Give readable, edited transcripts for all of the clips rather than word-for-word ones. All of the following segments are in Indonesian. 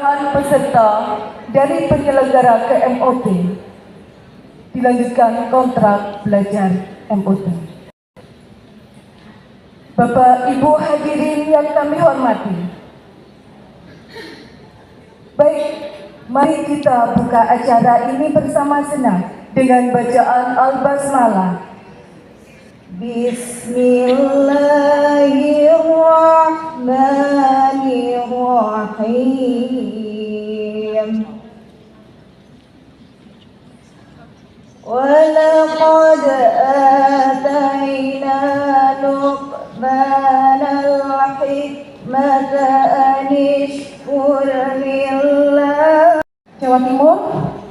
puluhan peserta dari penyelenggara ke MOT dilanjutkan kontrak belajar MOT. Bapak Ibu hadirin yang kami hormati, baik, mari kita buka acara ini bersama senang dengan bacaan Al-Basmalah. Bismillahirrahmanirrahim. Walaqad atayna Luqmanal hikmata an ishkur lillah. Jawa Timur,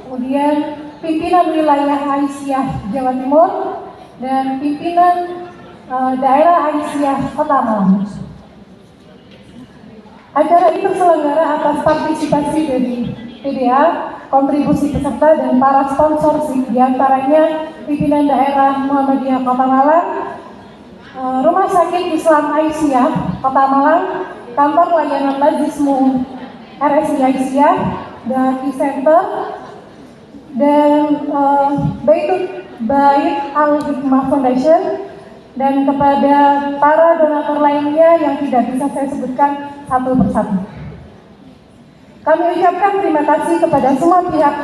kemudian pimpinan wilayah Aisyah Jawa Timur dan pimpinan daerah Aisyah Kota Malang. Acara ini terselenggara atas partisipasi dari PDA, kontribusi peserta dan para sponsor, diantaranya pimpinan daerah Muhammadiyah Kota Malang, Rumah Sakit Islam Aisyah Kota Malang, Kantor Layanan Majlismu RSI Aisyah, Daki Center, dan Bait Al-Hikmah Foundation, dan kepada para donatur lainnya yang tidak bisa saya sebutkan satu persatu. Kami ucapkan terima kasih kepada semua pihak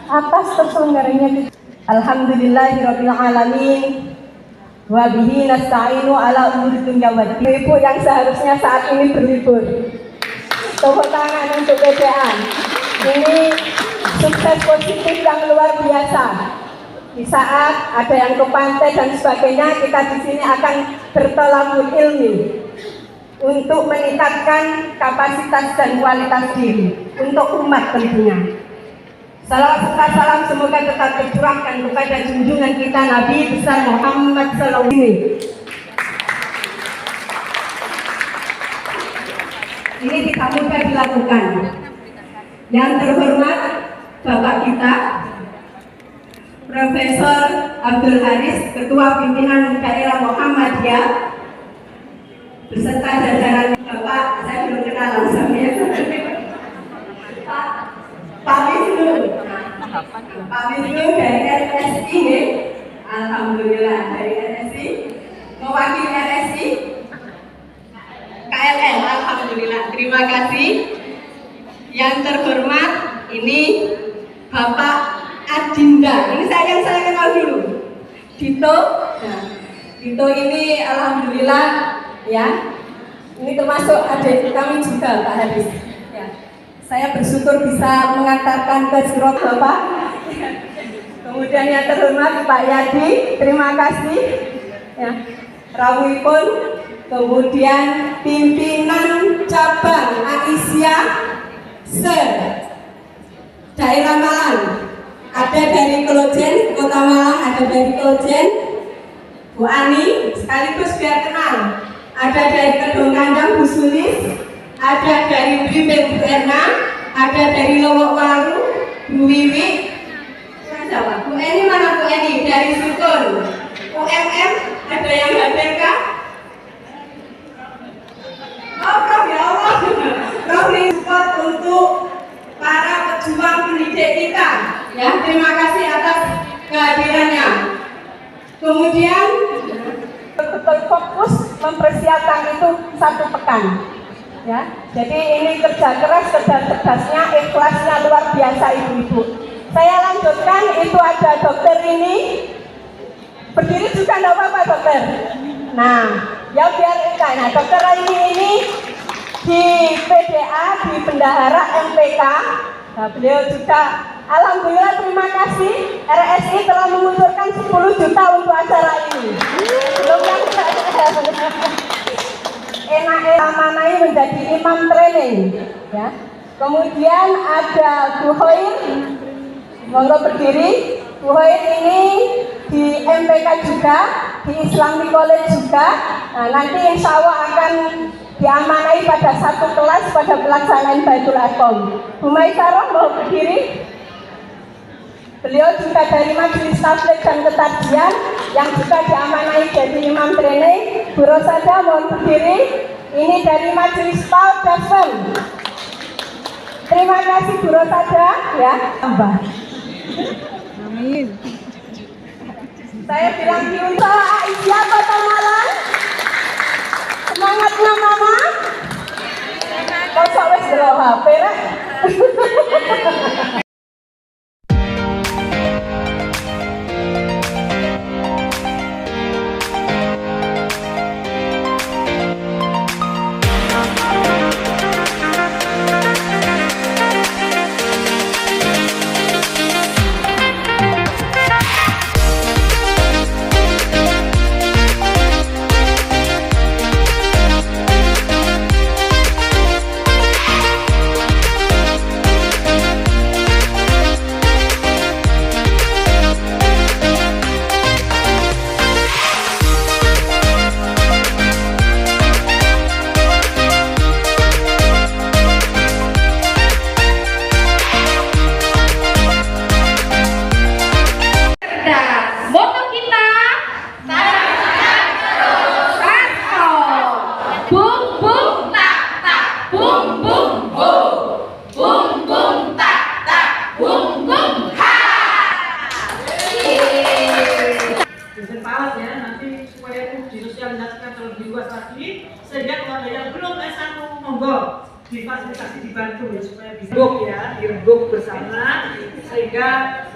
atas terselenggaranya. Alhamdulillahirabbil alamin. Wa bihi nasta'inu ala umuri dunya waddin. Ibu yang seharusnya saat ini berlibur. Tepuk tangan untuk PDA. Ini sukses positif yang luar biasa. Di saat ada yang ke pantai dan sebagainya, kita di sini akan bertolakul ilmi untuk meningkatkan kapasitas dan kualitas diri untuk umat tentunya. Salawat serta salam semoga tetap tercurahkan kepada junjungan kita Nabi besar Muhammad sallallahu alaihi wasallam. Ini tidak mudah dilakukan. Yang terhormat Bapak kita Profesor Abdul Haris, Ketua Pimpinan Daerah Muhammadiyah, beserta jajaran Bapak, saya belum kenal langsung ya, Pak Wisnu dari RSI, alhamdulillah dari RSI, mewakili RSI, KLN, alhamdulillah, terima kasih. Yang terhormat ini Bapak Adinda, ini yang saya kenal dulu, Dito. Nah, Dito ini alhamdulillah ya, ini termasuk adik kami juga Pak Haris. Ya, saya bersyukur bisa mengantarkan ke Sirot Bapak. Kemudian yang terhormat Pak Yadi, terima kasih. Ya, rawuhipun, kemudian pimpinan cabang Aisyah daerah Malang. Ada dari Klojen, Kota Malang, ada dari Klojen, Bu Ani, sekaligus biar kenal. Ada dari Kedung Kandang, Bu Sulis, ada dari Blimbing, Bu Erna, ada dari Lowok Waru, Bu Wiwi, Bu Eni mana Bu Eni? Dari Sukun, UMM, ada yang hadir kah? Oh, Prof, ya Allah, Prof ini support untuk para pejuang pendidik kita. Ya, terima kasih atas kehadirannya. Kemudian betul fokus mempersiapkan itu 1 pekan. Ya, jadi ini kerja keras, kerja cerdasnya, ikhlasnya luar biasa ibu-ibu. Saya lanjutkan, itu ada dokter ini berdiri juga enggak apa-apa dokter. Nah, ya biar enggak. Nah, dokter ini di PDA, di Bendahara MPK. Nah, beliau juga alhamdulillah terima kasih RSI telah mengucurkan 10 juta untuk acara ini. Belum yang enak amanai menjadi imam training ya. Kemudian ada Bu Hoir, monggo berdiri. Bu Hoir ini di MPK juga, di Islamic College juga. Nah, nanti insya Allah akan diamanai pada 1 kelas pada pelaksanaan Baitul Aqom. Bu Maisarah mau berdiri. Beliau juga dari Majelis Tabligh dan Ketakzian yang juga diamanai jadi imam training. Bu Rosada mohon berdiri. Ini dari Majelis Paul Dasem. Terima kasih Bu Rosada ya. Tambah. Amin. Saya bilang di usaha Aisyah Kota Malang. Semangatnya Mama. Kok wis delok HP rek. Moto kita satu, bum bum tak tak, bum bum bo, bum bum tak tak, bum bum ha. Dosen PAUD ya, nanti supaya itu disosialisasikan terlebih luas lagi, sehingga keluarga yang belum S1 monggo difasilitasi dibantu ya, supaya bisa dirembuk bersama, sehingga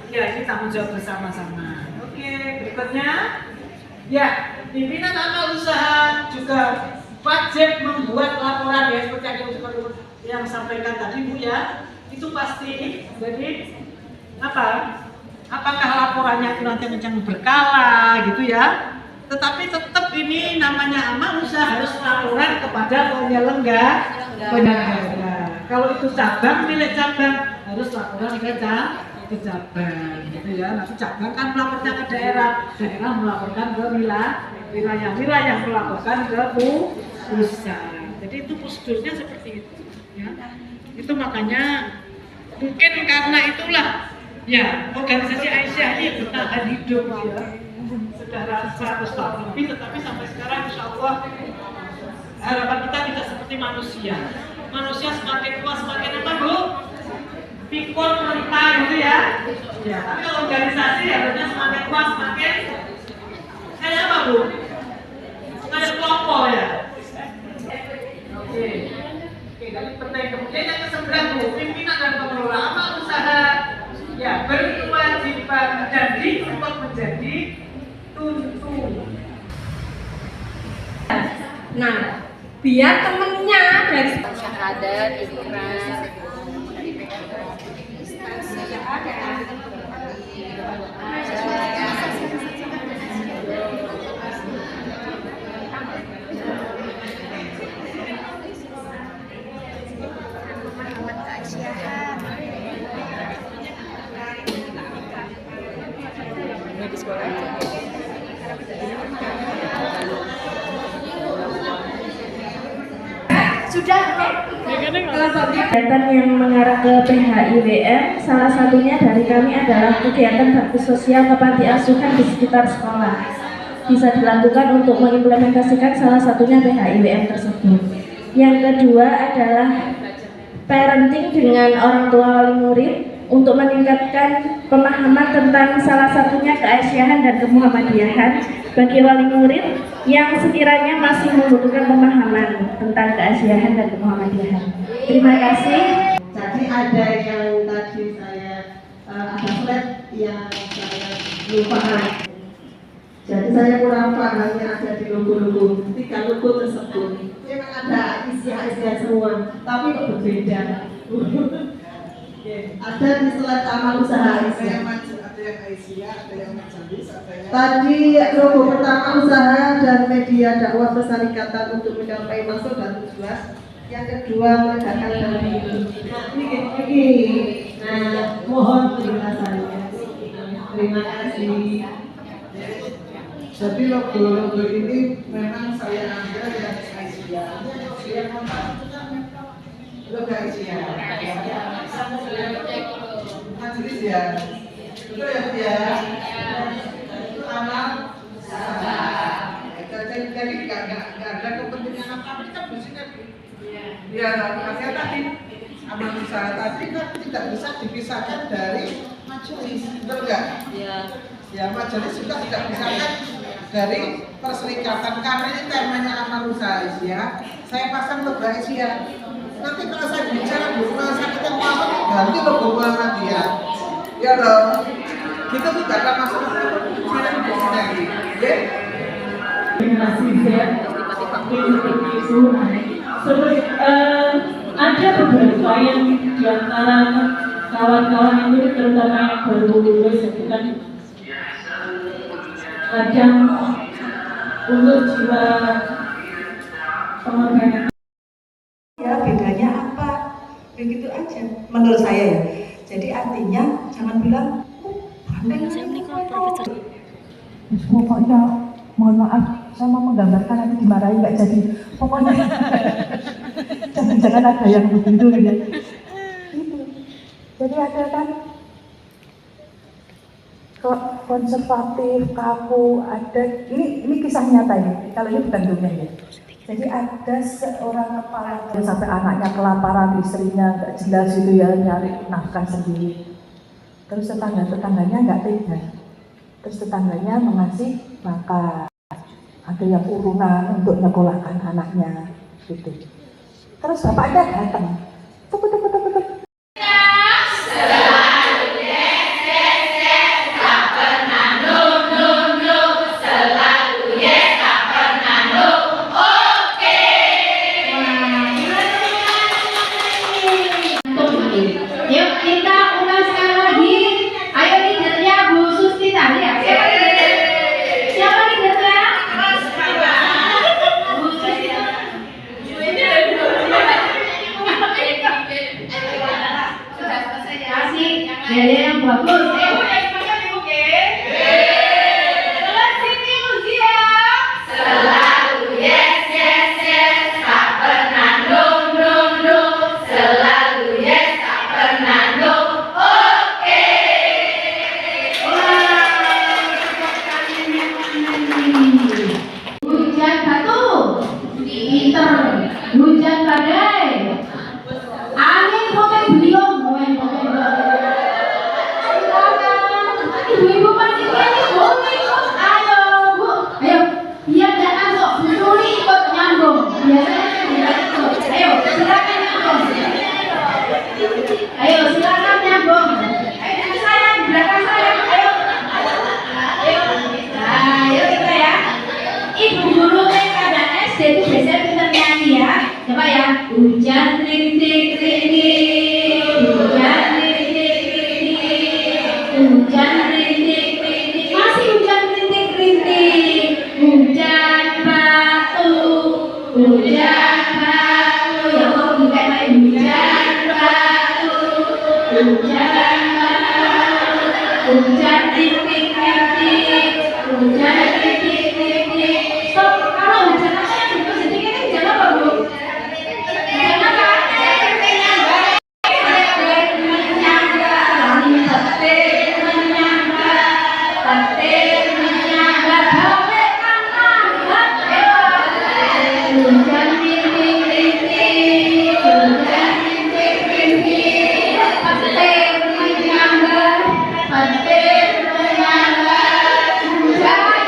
ya ini tanggung jawab bersama-sama. Oke, berikutnya ya, pimpinan amal usaha juga wajib membuat laporan ya, seperti yang sampaikan tadi Bu ya, itu pasti. Jadi apa? Apakah laporannya itu nanti macam berkala gitu ya? Tetapi tetap ini namanya amal usaha harus laporan kepada penyelenggara. Kalau itu cabang milik cabang harus laporan ke cabang gitu ya. Nanti cabang kan melaporkan ke daerah, daerah melaporkan ke wilayah melaporkan ke pusat. Jadi itu prosedurnya seperti itu ya. Itu makanya mungkin karena itulah ya organisasi Aisyah ini bertahan hidup ya. Sudah 100 tahun lebih, tetapi sampai sekarang insya Allah harapan kita tidak seperti manusia. Manusia semakin tua semakin apa Bu? Pikul renta gitu ya. Ya, tapi kalau organisasi harusnya semakin tua semakin kayak apa Bu? Kayak kelompok ya. Oke, dari penting. Kemudian yang ke-9 Bu, pimpinan dan pengelola amal usaha ya berkewajiban untuk menjadi tuntun. Nah, biar temennya dari syahadat, ikrar, di sekolah sudah kegiatan yang mengarah ke PHIWM, salah satunya dari kami adalah kegiatan bakti sosial ke panti asuhan di sekitar sekolah. Bisa dilakukan untuk mengimplementasikan salah satunya PHIWM tersebut. Yang kedua adalah parenting dengan orang tua wali murid untuk meningkatkan pemahaman tentang salah satunya keaisyahan dan kemuhammadiyahan bagi wali murid yang sekiranya masih membutuhkan pemahaman tentang keaisyahan dan kemuhammadiyahan. Terima kasih. Jadi ada yang tadi saya ada slide yang saya lupa. Jadi saya kurang pahamnya ada di logo-logo, 3 logo tersebut. Memang ada isi-isi semua, tapi kok berbeda. Ada di slide amal usaha Aisyah. Ada yang Aisyah, ada yang Majalis, ada yang Tadi logo pertama usaha dan media dakwah persyarikatan untuk mencapai maksud dan tujuan. Yang kedua menegakkan dari itu. Ini. Nah, mohon penjelasannya. Terima kasih. Jadi logo-logo ini memang saya ambil yang Aisyah. Yang logo Aisyah. Majelis ya. Betul ya Bu ya. Itu amal usaha. Jadi nggak ada kepentingan apa-apa, kita bersihnya. Iya, tapi tadi amal usaha tadi kan tidak bisa dipisahkan dari majelis, betul nggak? Iya. Ya, majelis juga tidak dipisahkan dari perserikatan karena ini temanya amal usaha ya. Saya pasang logo Asia. Nanti kalau saya bicara di rumah sakit yang Muhammad ganti logo Muhammadiyah. Ya dong. Kita tidak akan masuk ke sini lagi. Ya. Generasi Z itu seperti ada beberapa yang diantara kawan-kawan itu terutama yang baru lulus itu kan kadang untuk jiwa pengorbanan. Ya bedanya apa? Begitu aja menurut saya ya. Jadi artinya jangan bilang pokoknya mohon maaf sama menggambarkan nanti dimarahin nggak jadi pokoknya jangan ada yang begitu ya itu jadi ada kan konservatif kaku ada ini kisah nyata ya kalau ini bukan dongeng ya jadi ada seorang kepala sampai anaknya kelaparan istrinya nggak jelas itu ya nyari nafkah sendiri terus tetangganya nggak tega terus tetangganya mengasih makan ada yang urunan untuk nyekolahkan anaknya gitu terus bapaknya datang tepuk Yuk kita ulang sekali lagi. Ayo leadernya Bu Susti tadi ya. Siapa leadernya? Bu Susti. Kasih dari yang bagus. Hujan batu, pinter, hujan badai, angin komen beliung, ibu-ibu panitia ini boleh ikut, ayo bu, ayo, biar tidak masuk, Bu Suli ikut nyambung, biasanya tidak ikut, ayo silakan nyambung, ayo silakan nyambung, ayo saya di belakang saya, ayo, ayo kita ya. Ibu guru TK dan SD itu biasanya pintar nyanyi ya. Coba ya. Hujan rintik rintik, hujan rintik rintik, hujan rintik rintik, masih hujan rintik rintik, hujan batu, hujan batu, ya Allah bukan main hujan batu, hujan batu, hujan rintik rintik, hujan rintik rintik. Kalau hujan apa yang dipositif ini hujan apa bu? Hujan apa? Petir menyangga, petir menyangga, petir menyangga, gawe kanan, hujan rintik rintik, hujan rintik rintik, petir menyangga, petir menyangga, hujan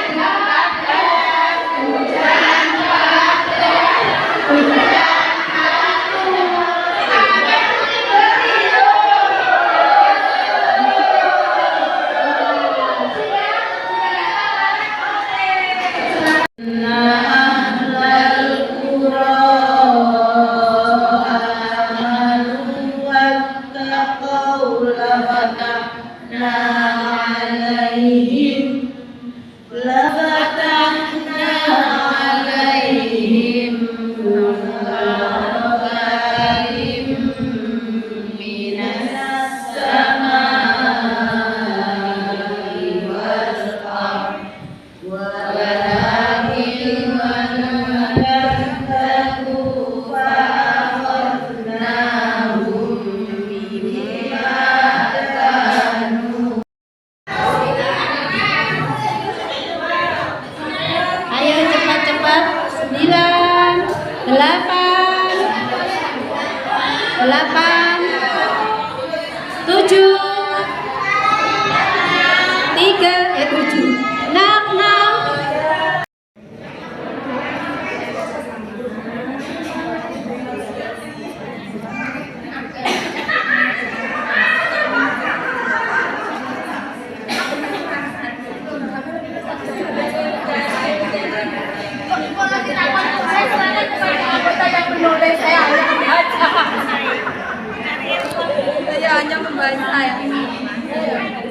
membaca ya.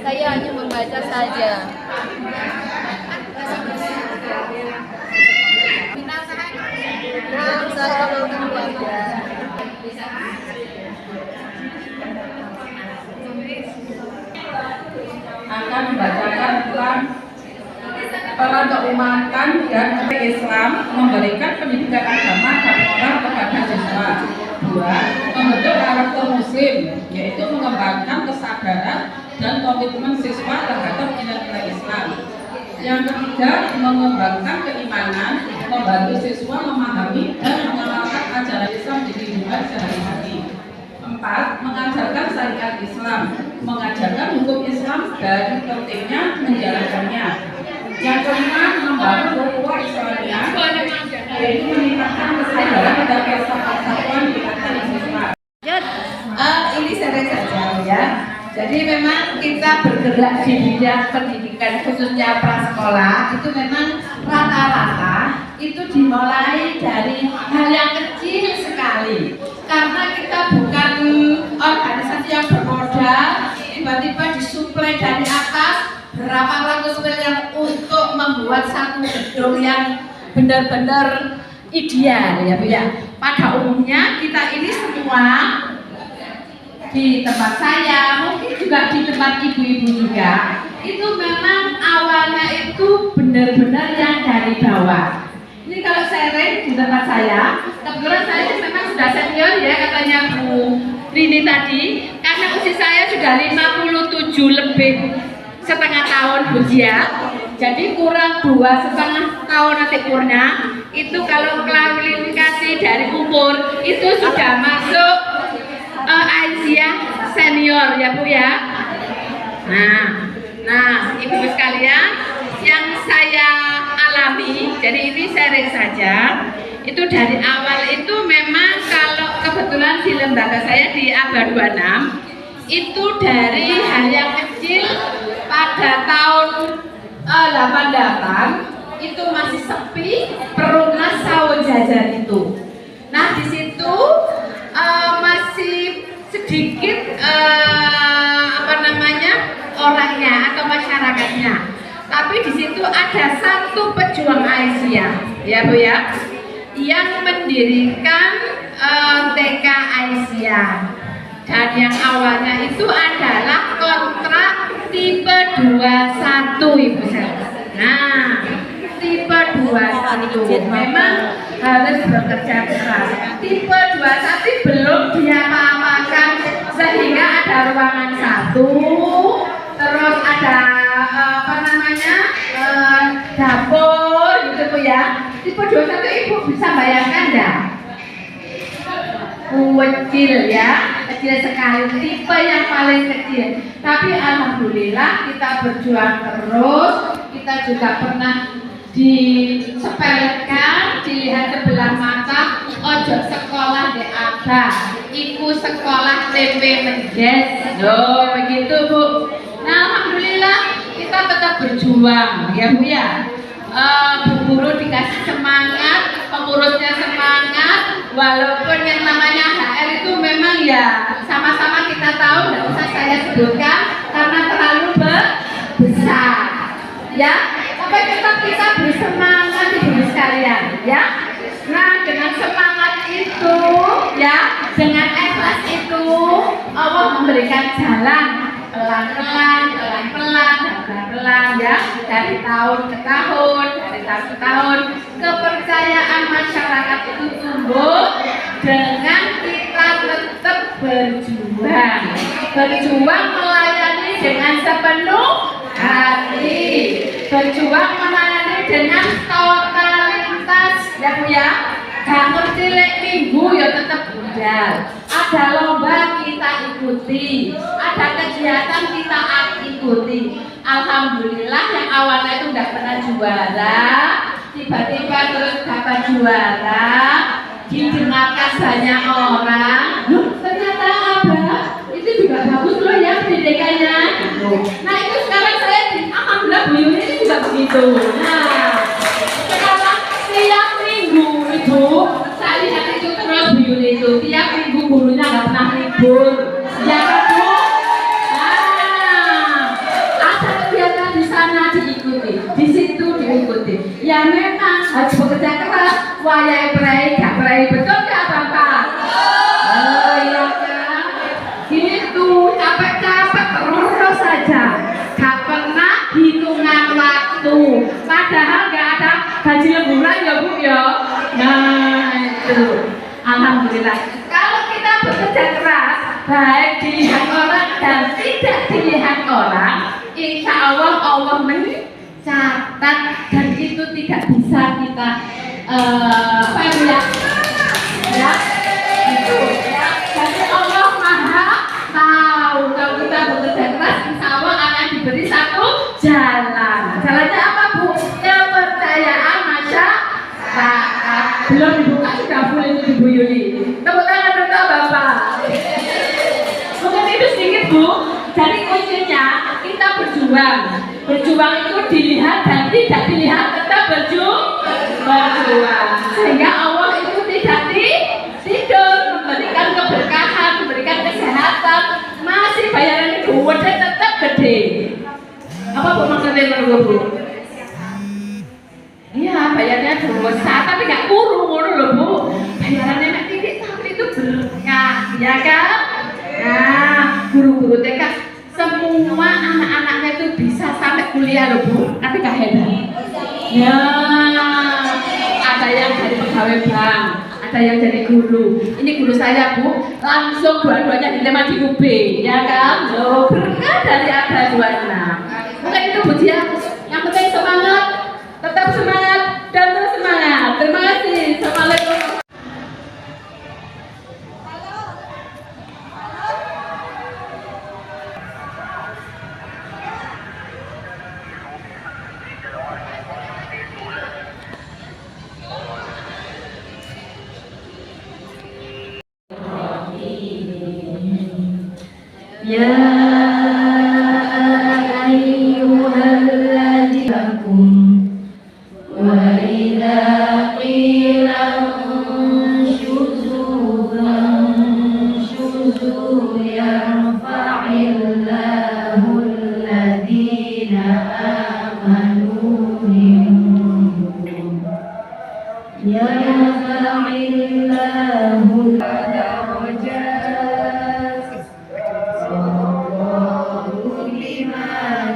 Saya hanya membaca saja. Saya akan membacakan Quran para keumatan dan Islam, memberikan pendidikan agama dan moral kepada siswa. 2. Membentuk karakter muslim, yaitu mengembangkan kesadaran dan komitmen siswa terhadap nilai-nilai Islam. Yang ketiga, mengembangkan keimanan, membantu siswa memahami dan mengamalkan ajaran Islam di kehidupan sehari-hari. 4. Mengajarkan syariat Islam, mengajarkan hukum Islam dan pentingnya menjalankannya. Yang kelima, membangun ukhuwah Islamiyah, yaitu meningkatkan kesadaran dan persatuan di antara siswa. Ini sering saja ya. Jadi memang kita bergerak di bidang pendidikan khususnya prasekolah itu memang rata-rata itu dimulai dari hal yang kecil sekali. Karena kita bukan organisasi yang bermodal, tiba-tiba disuplai dari atas berapa ratus miliar untuk membuat satu gedung yang benar-benar ideal ya Bu ya. Pada umumnya kita ini semua di tempat saya, mungkin juga di tempat ibu-ibu juga, itu memang awalnya itu benar-benar yang dari bawah. Ini kalau sharing di tempat saya, kebetulan saya memang sudah senior ya katanya Bu Rini tadi, karena usia saya sudah 57 lebih setengah tahun usia, jadi kurang 2,5 tahun nanti umurnya. Itu kalau klarifikasi dari umur itu sudah masuk Aisyah senior ya Bu ya. Nah ibu-ibu sekalian, yang saya alami, jadi ini sharing saja, itu dari awal itu memang kalau kebetulan di lembaga saya di Aba 26 itu dari hal yang kecil pada tahun 88 itu masih sepi perumnas sawo jajan itu. Nah di situ masih sedikit orangnya atau masyarakatnya. Tapi di situ ada satu pejuang Aisyah, ya Bu ya, yang mendirikan TK Aisyah. Dan yang awalnya itu adalah kontrak tipe 21 Ibu saya. Nah, tipe 21 memang harus bekerja keras. Tipe 21 belum diapa-apakan sehingga ada ruangan 1, terus ada dapur gitu Bu ya. Tipe 21 Ibu bisa bayangkan enggak? Kecil ya, kecil sekali, tipe yang paling kecil. Tapi alhamdulillah kita berjuang terus. Kita juga pernah disepelekan, dilihat sebelah mata, ojo sekolah di Aba, iku sekolah TP Mendes. Loh begitu Bu. Nah alhamdulillah kita tetap berjuang ya Bu ya. Bu guru dikasih semangat, pengurusnya semangat, walaupun yang namanya HR itu memang ya sama-sama kita tahu, nggak usah saya sebutkan karena terlalu besar ya, tapi tetap kita bersemangat ibu sekalian ya. Nah dengan semangat itu ya, dengan ikhlas itu Allah memberikan jalan pelan-pelan ya, dari tahun ke tahun, kepercayaan masyarakat itu tumbuh dengan kita tetap berjuang melayani dengan sepenuh hati, berjuang melayani dengan totalitas ya Bu ya. Gak ngerti lek minggu ya tetap budal. Ada lomba kita ikuti, ada kegiatan kita ikuti. Alhamdulillah yang awalnya itu nggak pernah juara, tiba-tiba terus dapat juara, didengarkan banyak orang. Loh, ternyata Abah itu juga bagus loh ya pendidikannya. Nah itu sekarang saya alhamdulillah Bu Yuni ini juga begitu. Nah sekarang tiap minggu Ibu saya lihat itu terus Bu Yuni itu tiap minggu gurunya nggak pernah libur. Ya Bu. Ya memang harus bekerja keras. Wayai prei, gak prei, betul gak Bapak? Oh iya kan? Gitu, capek-capek terus saja. Gak pernah hitungan waktu. Padahal gak ada gaji lemburan ya Bu ya. Nah itu, alhamdulillah. Kalau kita bekerja keras, baik dilihat orang dan tidak dilihat orang, insya Allah Allah mencatat dan itu tidak bisa kita apa ya? Ya, itu ya. Jadi Allah Maha tahu kalau kita bekerja keras, insya Allah akan diberi satu jalan. Jalannya apa Bu? Kepercayaan masyarakat. Belum dibuka sudah full itu Bu Yuli. Tepuk tangan untuk Bapak. Mungkin itu sedikit Bu. Jadi kuncinya kita berjuang. Berjuang itu dilihat dan tidak dilihat, tetap berjuang. Sehingga Allah itu tidak tidur, memberikan keberkahan, memberikan kesehatan. Masih bayaran itu tetap gede. Apa Bu maksudnya menurut Bu? Iya, bayarnya dosa, tapi nggak kurung loh Bu. Bayarannya mek titik tapi itu berkah, ya kan? Nah, guru-guru TK semua anak-anaknya itu bisa sampai kuliah loh Bu, tapi nggak hebat. Ya, ada yang jadi pegawai bank, ada yang jadi guru. Ini guru saya Bu, langsung dua-duanya diterima di UB, ya kan? Loh, berkah dari ada 26. Mungkin itu Bu Dia. Yang penting semangat. Tetap semangat dan terus semangat. Terima kasih. Assalamualaikum. Ya ayyuhalladzina وَإِذَا قِيلَ انشُزُوا فَانشُزُوا يَرْفَعِ اللَّهُ الَّذِينَ آمَنُوا مِنكُمْ يَرْفَعِ اللَّهُ الدَّرَجَاتِ وَاللَّهُ بِمَا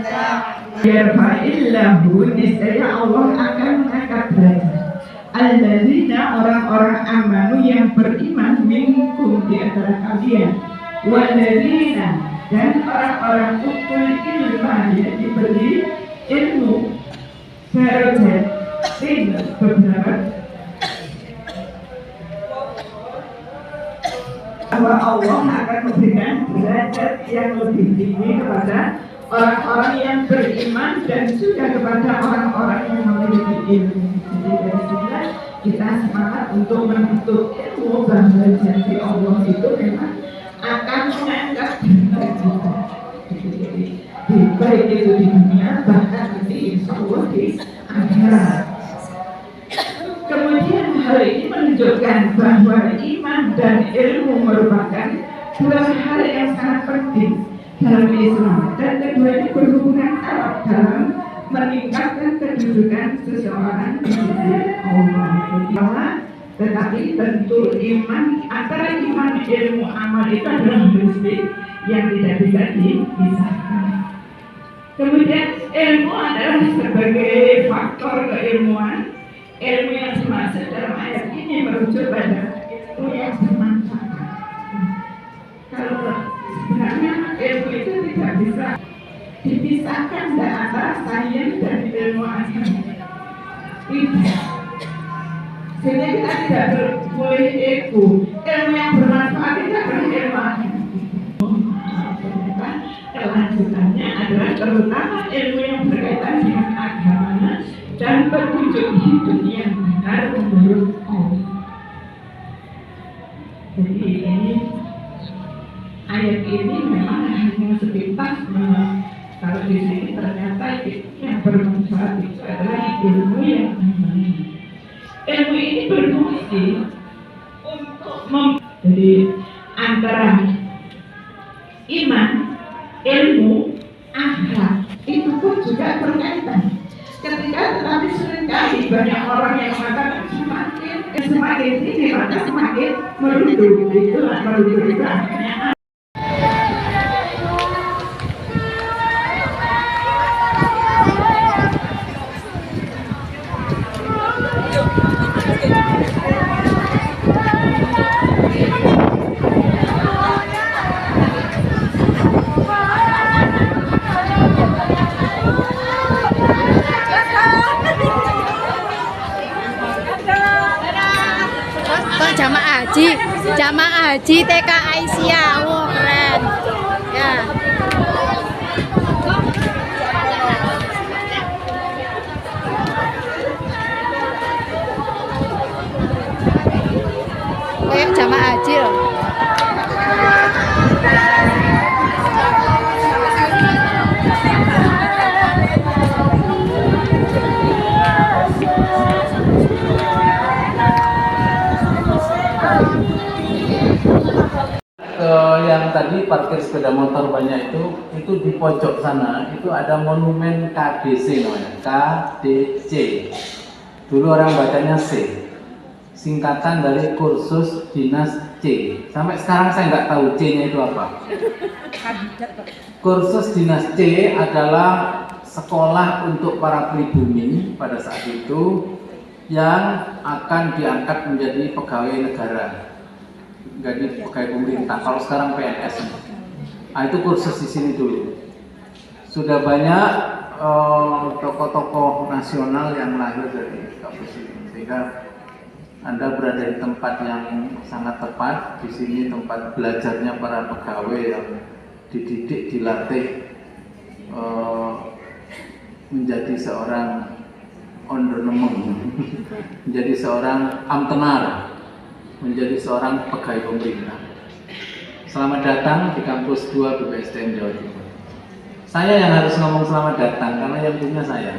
تَعْمَلُونَ. Yarfa'illahu, niscaya Allah akan mengangkat derajat alladzina, orang-orang amanu yang beriman, minkum, di antara kalian, walladzina, dan orang-orang utul ilma, yang diberi ilmu, darajat, beberapa bahwa Allah akan memberikan derajat yang lebih tinggi kepada orang-orang yang beriman dan juga kepada orang-orang yang memiliki ilmu. Jadi dari sini kita semangat untuk menuntut ilmu, bahwa janji Allah itu memang akan mengangkat derajat kita. Jadi baik itu di dunia, bahkan nanti insya Allah di akhirat. Kemudian hal ini menunjukkan bahwa iman dan ilmu merupakan dua hal yang sangat penting dalam Islam, dan keduanya berhubungan erat dalam meningkatkan kedudukan seseorang di sisi Allah. Tetapi tentu iman, antara iman, ilmu, amal itu adalah prinsip yang tidak bisa dipisahkan. Kemudian ilmu adalah sebagai faktor keilmuan. Ilmu yang dimaksud dalam ayat ini merujuk pada ilmu yang bermanfaat. Kalau sebenarnya ilmu itu tidak bisa dipisahkan dari antara sains dan ilmu agama. Tidak. Sehingga kita tidak boleh ego. Ilmu yang bermanfaat itu adalah ilmu agama. Kelanjutannya adalah terutama ilmu yang berkaitan dengan agama dan petunjuk hidup yang benar menurut Allah. Jadi ini ayat ini memang hanya sepintas, kalau di sini ternyata yang bermanfaat itu adalah ilmu yang namanya. Ilmu ini berfungsi untuk jadi antara iman, ilmu, akhlak itu pun juga berkaitan. Ketika tetapi seringkali banyak orang yang mengatakan semakin ini maka semakin merunduk, itulah merunduk itu akhirnya. Jamaah haji TK Aisyah, wow keren ya. Kayak jamaah haji loh. Yang tadi parkir sepeda motor banyak itu di pojok sana itu ada monumen KDC namanya, KDC. Dulu orang bacanya C, singkatan dari kursus dinas C. Sampai sekarang saya nggak tahu C-nya itu apa. Kursus dinas C adalah sekolah untuk para pribumi pada saat itu yang akan diangkat menjadi pegawai negara, jadi pegawai pemerintah. Kalau sekarang PNS. Nah, itu kursus di sini dulu. Sudah banyak tokoh-tokoh nasional yang lahir dari kampus ini, sehingga Anda berada di tempat yang sangat tepat. Di sini tempat belajarnya para pegawai yang dididik, dilatih menjadi seorang ondernemeng, menjadi seorang amtenar, menjadi seorang pegawai pemerintah. Selamat datang di kampus 2 BPSDM Jawa Timur. Saya yang harus ngomong selamat datang karena yang punya saya.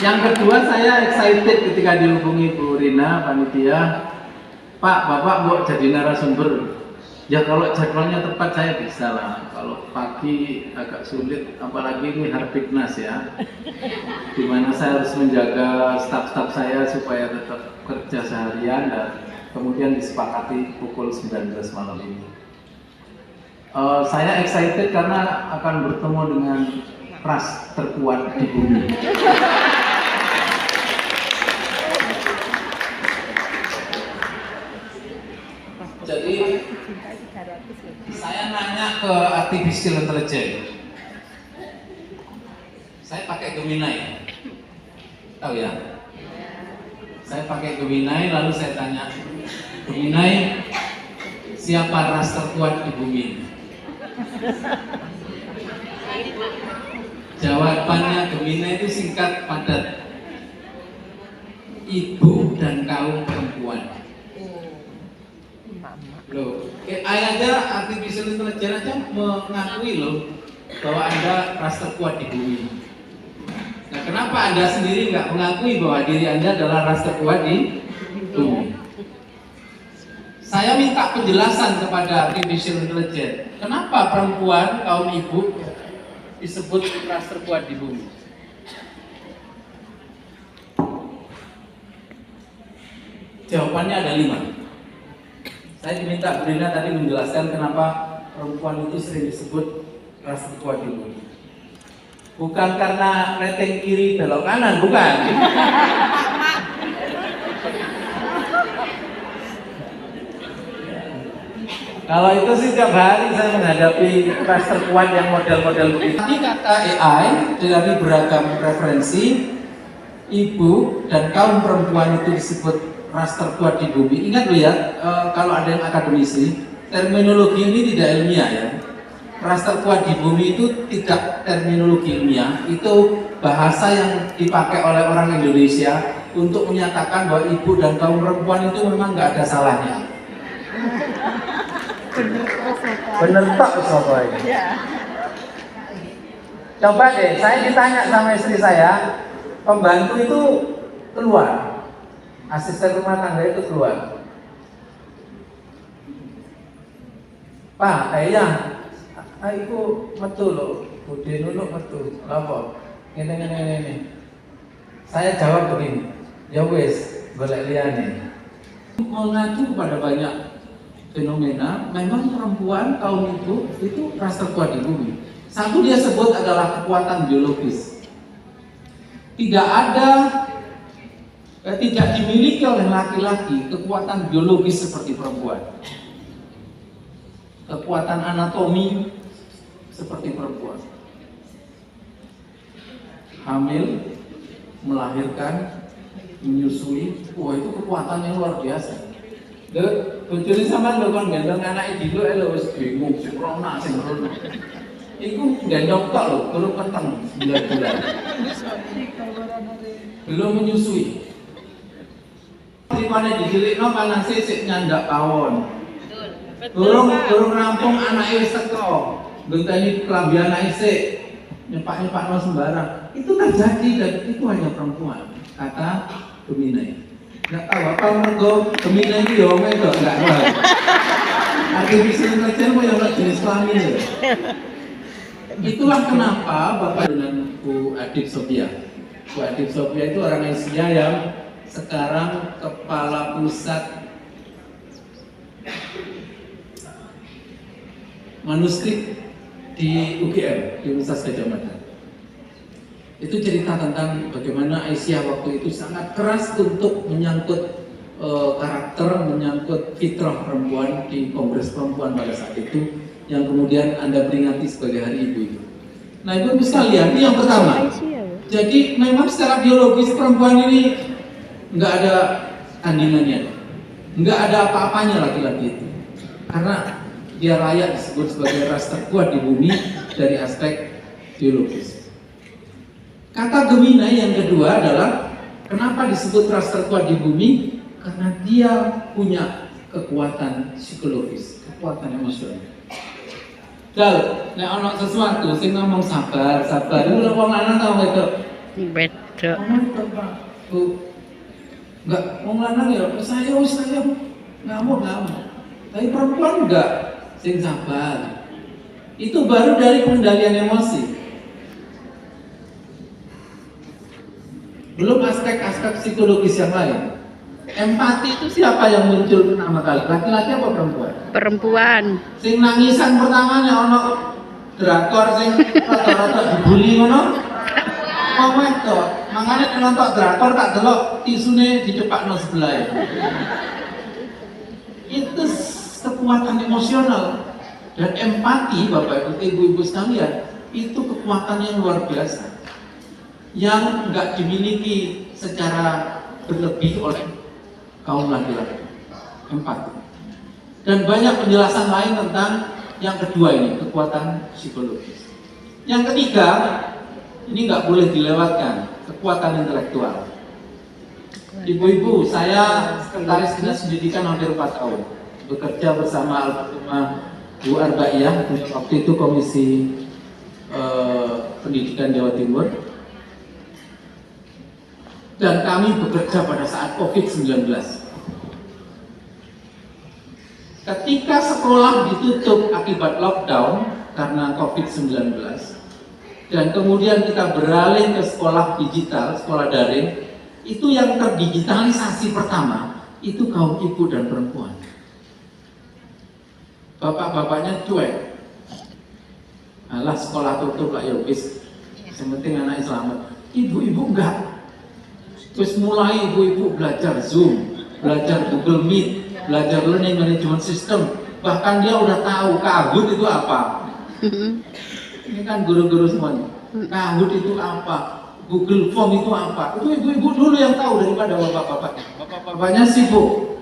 Yang kedua, saya excited ketika dihubungi Bu Rina, panitia. Pak, Bapak mau jadi narasumber. Ya kalau jadwalnya tepat saya bisa lah. Kalau pagi agak sulit, apalagi ini Harpiknas ya, dimana saya harus menjaga staf-staf saya supaya tetap kerja seharian dan kemudian disepakati pukul 19 malam ini. Saya excited karena akan bertemu dengan ras terkuat di bumi. Jadi saya nanya ke artificial intelligence. Saya pakai Gemini, tahu ya? Saya pakai Gemini, lalu saya tanya, Gemini, siapa ras terkuat di bumi? Jawabannya Gemini itu singkat padat, ibu dan kaum perempuan. Loh, AI aja, artificial intelligence aja mengakui loh bahwa Anda ras terkuat di bumi. Nah, kenapa Anda sendiri nggak mengakui bahwa diri Anda adalah ras terkuat di bumi? Saya minta penjelasan kepada artificial intelligence. Kenapa perempuan, kaum ibu disebut ras terkuat di bumi? Jawabannya ada 5. Saya diminta Bu Rina tadi menjelaskan kenapa perempuan itu sering disebut ras terkuat di bumi. Bukan karena rating kiri belok kanan, bukan. Kalau itu sih tiap hari saya menghadapi ras terkuat yang model-model begitu. Tadi kata AI dari beragam referensi, ibu dan kaum perempuan itu disebut ras terkuat di bumi. Ingat loh ya, kalau ada yang akademisi, terminologi ini tidak ilmiah ya. Ras terkuat di bumi itu tidak terminologi ilmiah, itu bahasa yang dipakai oleh orang Indonesia untuk menyatakan bahwa ibu dan kaum perempuan itu memang nggak ada salahnya. Bener tak soalnya. Coba deh, saya ditanya sama istri saya, pembantu itu keluar. Asisten rumah tangga itu keluar. Pak, ya, Aku metu loh, Bude Nunuk metu. Apa? Ini. Saya jawab begini, ya wes, boleh liyane. Mengacu pada banyak fenomena, memang perempuan kaum itu ras terkuat di bumi. Satu dia sebut adalah kekuatan biologis. Tidak dimiliki oleh laki-laki kekuatan biologis seperti perempuan. Kekuatan anatomi seperti perempuan. Hamil, melahirkan, menyusui, wah itu kekuatan yang luar biasa. Bojone sampean lho kon gendong anake dulu wis bingung sing rono sing rono. Iku gendong tok lho, turu peteng 9 bulan. Belum menyusui. Rikane dijilikno panas sik nyandak pawon. Durung rampung anake wis teko. Ngenteni klambi anake sik nyepak-nyepakno sembarang. Itu terjadi dan itu hanya perempuan. Kata Gemini. Nggak tahu apa mergo Gemini itu ya wedok enggak tahu. Artificial intelligence mau yang jenis kelamin ya. Itulah kenapa Bapak dengan Bu Adib Sophia. Bu Adib Sophia itu orang Asia yang sekarang kepala pusat manuskrip di UGM, di Universitas Gadjah Mada. Itu cerita tentang bagaimana Aisyah waktu itu sangat keras untuk menyangkut karakter, menyangkut fitrah perempuan di Kongres Perempuan pada saat itu, yang kemudian Anda peringati sebagai Hari Ibu itu. Nah, Ibu sekalian, ini yang pertama. Jadi memang secara biologis perempuan ini nggak ada tandingannya, nggak ada apa-apanya laki-laki itu, karena dia layak disebut sebagai ras terkuat di bumi dari aspek biologis. Kata Gemini yang kedua adalah kenapa disebut ras terkuat di bumi? Karena dia punya kekuatan psikologis, kekuatan emosional. Dal, nek ana sesuatu sing ngomong sabar, itu lho wong lanang tau wedok. Beda. Enggak, wong lanang ya saya ngamuk. Tapi perempuan enggak, sing sabar. Itu baru dari pengendalian emosi. Belum aspek-aspek psikologis yang lain. Empati itu siapa yang muncul pertama kali? Laki-laki apa perempuan? Perempuan. Sing nangisan pertamanya ono drakor sing rata-rata dibully ngono. Wong wedok, mangane nonton drakor tak delok tisune dicepakno sebelah. Itu kekuatan emosional dan empati, Bapak Ibu sekalian, itu kekuatan yang luar biasa yang enggak dimiliki secara berlebih oleh kaum laki-laki. Empati. Dan banyak penjelasan lain tentang yang kedua ini, kekuatan psikologis. Yang ketiga, ini nggak boleh dilewatkan, kekuatan intelektual. Ibu-ibu, saya sekretaris dinas pendidikan hampir 4 tahun, bekerja bersama Almarhumah Bu Arbaiyah, waktu itu Komisi Pendidikan Jawa Timur. Dan kami bekerja pada saat COVID-19. Ketika sekolah ditutup akibat lockdown karena COVID-19, dan kemudian kita beralih ke sekolah digital, sekolah daring, itu yang terdigitalisasi pertama, itu kaum ibu dan perempuan. Bapak-bapaknya cuek. Alah sekolah tutup lah ya wis, yang penting anak selamat. Ibu-ibu enggak. Terus mulai ibu-ibu belajar Zoom, belajar Google Meet, belajar learning management system. Bahkan dia udah tahu Kahoot itu apa. Ini kan guru-guru semuanya. Kahoot itu apa? Google Form itu apa? Itu ibu-ibu dulu yang tahu daripada bapak-bapak. Bapak-bapaknya sibuk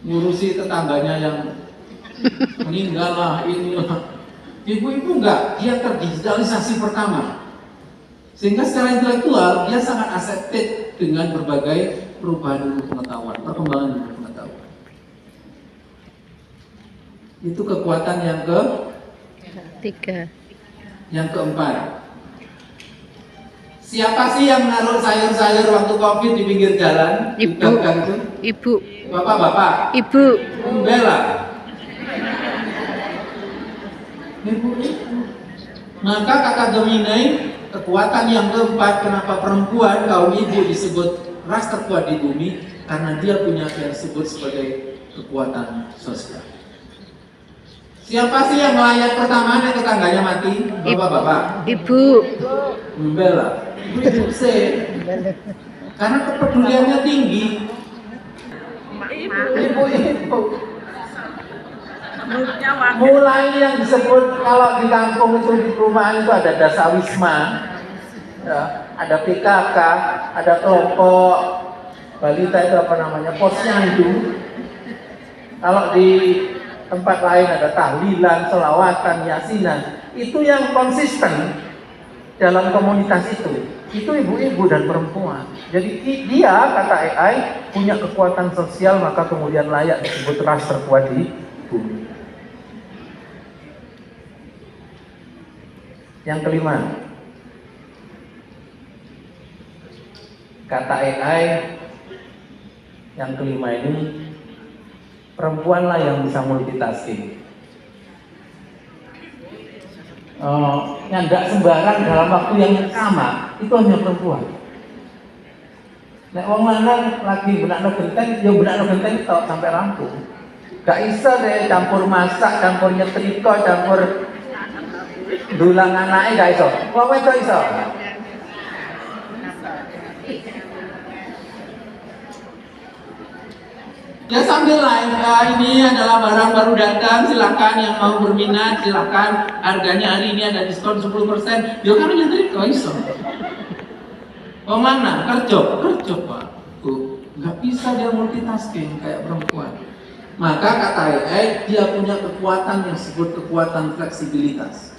ngurusi tetangganya yang meninggal lah, inilah. Ibu-ibu enggak, dia terdigitalisasi pertama. Sehingga secara intelektual dia sangat accepted dengan berbagai perubahan ilmu pengetahuan, perkembangan ilmu pengetahuan. Itu kekuatan yang ketiga. Yang keempat. Siapa sih yang naruh sayur-sayur waktu COVID di pinggir jalan? Ibu. Ibu. Bapak-bapak. Ibu. Bella. Ibu-ibu. Maka kata Gemini, kekuatan yang keempat, kenapa perempuan kaum ibu disebut ras terkuat di bumi, karena dia punya yang disebut sebagai kekuatan sosial. Siapa sih yang melayat pertama nih tetangganya mati? Bapak-bapak. Ibu. Membela. Ibu sih. Karena kepeduliannya tinggi. Ibu-ibu. Mulai yang disebut kalau di kampung itu di perumahan itu ada dasawisma, ya, ada PKK, ada kelompok balita itu apa namanya, posyandu. Kalau di tempat lain ada tahlilan, selawatan, yasinan. Itu yang konsisten dalam komunitas itu ibu-ibu dan perempuan. Jadi dia, kata AI, punya kekuatan sosial, maka kemudian layak disebut ras terkuat di bumi. Yang kelima, kata AI, yang kelima ini, perempuanlah yang bisa multitasking. Nyandak sembarang dalam waktu yang sama, itu hanya perempuan. Nek wong lanang lagi benakno genteng, ya benakno genteng tok sampai rampung. Gak iso deh campur masak, campur nyetrika, campur dulang anake gak iso. Wong wedok iso. Ya sambil live, ini adalah barang baru datang, silakan yang mau berminat, silakan. Harganya hari ini ada diskon 10%. Yo kan nyetrika iso. Oh mana? Kerja Pak. Tuh, nggak bisa dia multitasking kayak perempuan. Maka kata AI, dia punya kekuatan yang disebut kekuatan fleksibilitas.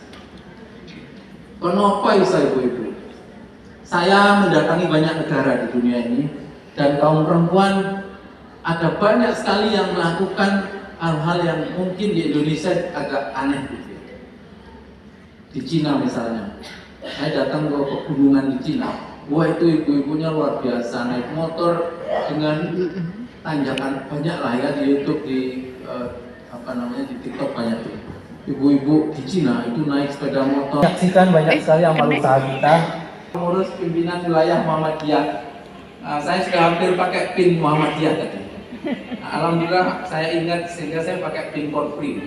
Kenapa bisa ibu-ibu? Saya mendatangi banyak negara di dunia ini, dan kaum perempuan ada banyak sekali yang melakukan hal-hal yang mungkin di Indonesia agak aneh gitu. Di Cina misalnya, saya datang ke pegunungan di Cina. Wah, itu ibu-ibunya luar biasa, naik motor dengan tanjakan banyak lah ya, di YouTube, di di TikTok banyak tuh. Ibu-ibu di Cina itu naik sepeda motor. Saksikan banyak sekali amal usaha kita. Pengurus pimpinan wilayah Muhammadiyah. Saya sudah hampir pakai pin Muhammadiyah tadi. Alhamdulillah saya ingat sehingga saya pakai pin Korpri.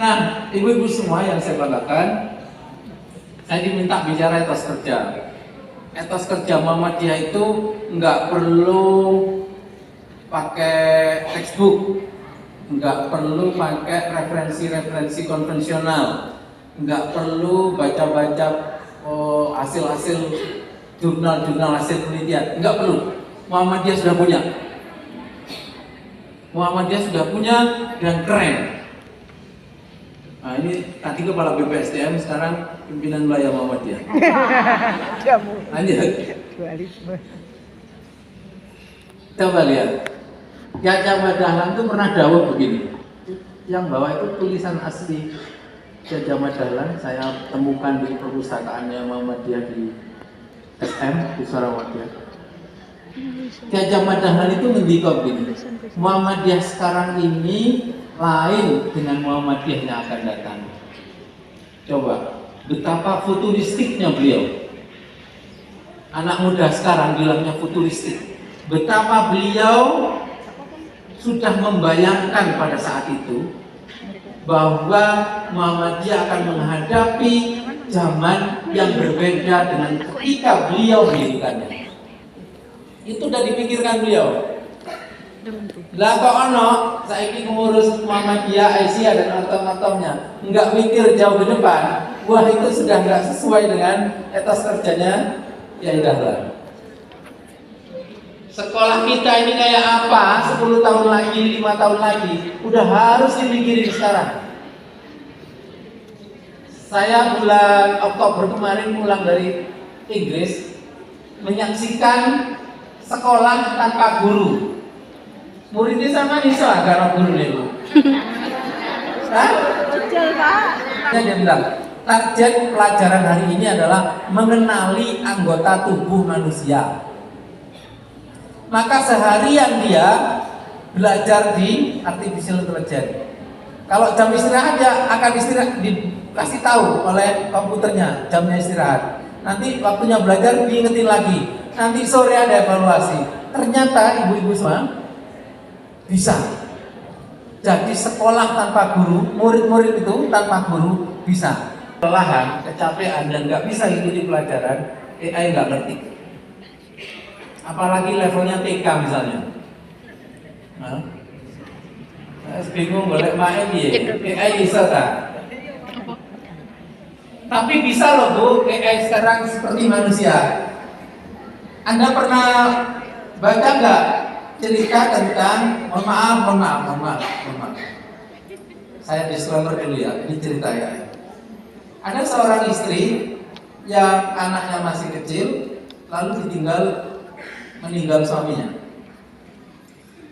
Nah, ibu-ibu semua yang saya banggakan, saya diminta bicara etos kerja. Etos kerja Muhammadiyah itu nggak perlu pakai textbook, nggak perlu pakai referensi-referensi konvensional, nggak perlu baca-baca hasil-hasil jurnal-jurnal hasil penelitian, nggak perlu. Muhammadiyah sudah punya. Muhammadiyah sudah punya dan keren. Nah, ini tadi kepala BPSDM, sekarang pimpinan wilayah Muhammadiyah. Lanjut. Coba lihat. Yahya Dahlan itu pernah dawuh begini. Yang bawah itu tulisan asli Yahya Dahlan, saya temukan di perpustakaannya Muhammadiyah di SM di Sarawak. Yahya Dahlan itu ngendika begini. Muhammadiyah sekarang ini lain dengan Muhammadiyah yang akan datang. Coba, betapa futuristiknya beliau. Anak muda sekarang bilangnya futuristik. Betapa beliau sudah membayangkan pada saat itu bahwa Muhammadiyah akan menghadapi zaman yang berbeda dengan ketika beliau mendirikannya. Itu sudah dipikirkan beliau. Lah kok ono saiki ngurus Muhammadiyah, Aisyah dan otom-otomnya nggak mikir jauh ke depan. Wah, itu sudah nggak sesuai dengan etos kerjanya Yahya Dahlan. Sekolah kita ini kayak apa? 10 tahun lagi, 5 tahun lagi, udah harus dipikirin sekarang. Saya bulan Oktober kemarin pulang dari Inggris, menyaksikan sekolah tanpa guru. Muridnya sama Nisa, karena guru nih Bu. Kecil Pak. Dia bilang, target pelajaran hari ini adalah mengenali anggota tubuh manusia. Maka seharian dia belajar di artificial intelligence. Kalau jam istirahat ya akan istirahat, dikasih tahu oleh komputernya jamnya istirahat. Nanti waktunya belajar diingetin lagi. Nanti sore ada evaluasi. Ternyata ibu-ibu semua bisa. Jadi sekolah tanpa guru, murid-murid itu tanpa guru bisa. Kelelahan, kecapean dan nggak bisa ikuti pelajaran, AI nggak ngerti. Apalagi levelnya TK misalnya. Nah, bingung boleh main dia, AI bisa tak? Tapi bisa loh Bu, AI sekarang seperti manusia. Anda pernah baca nggak cerita tentang, mohon maaf. Saya disclaimer dulu ya, ini cerita ya. Ada seorang istri yang anaknya masih kecil, lalu meninggal suaminya.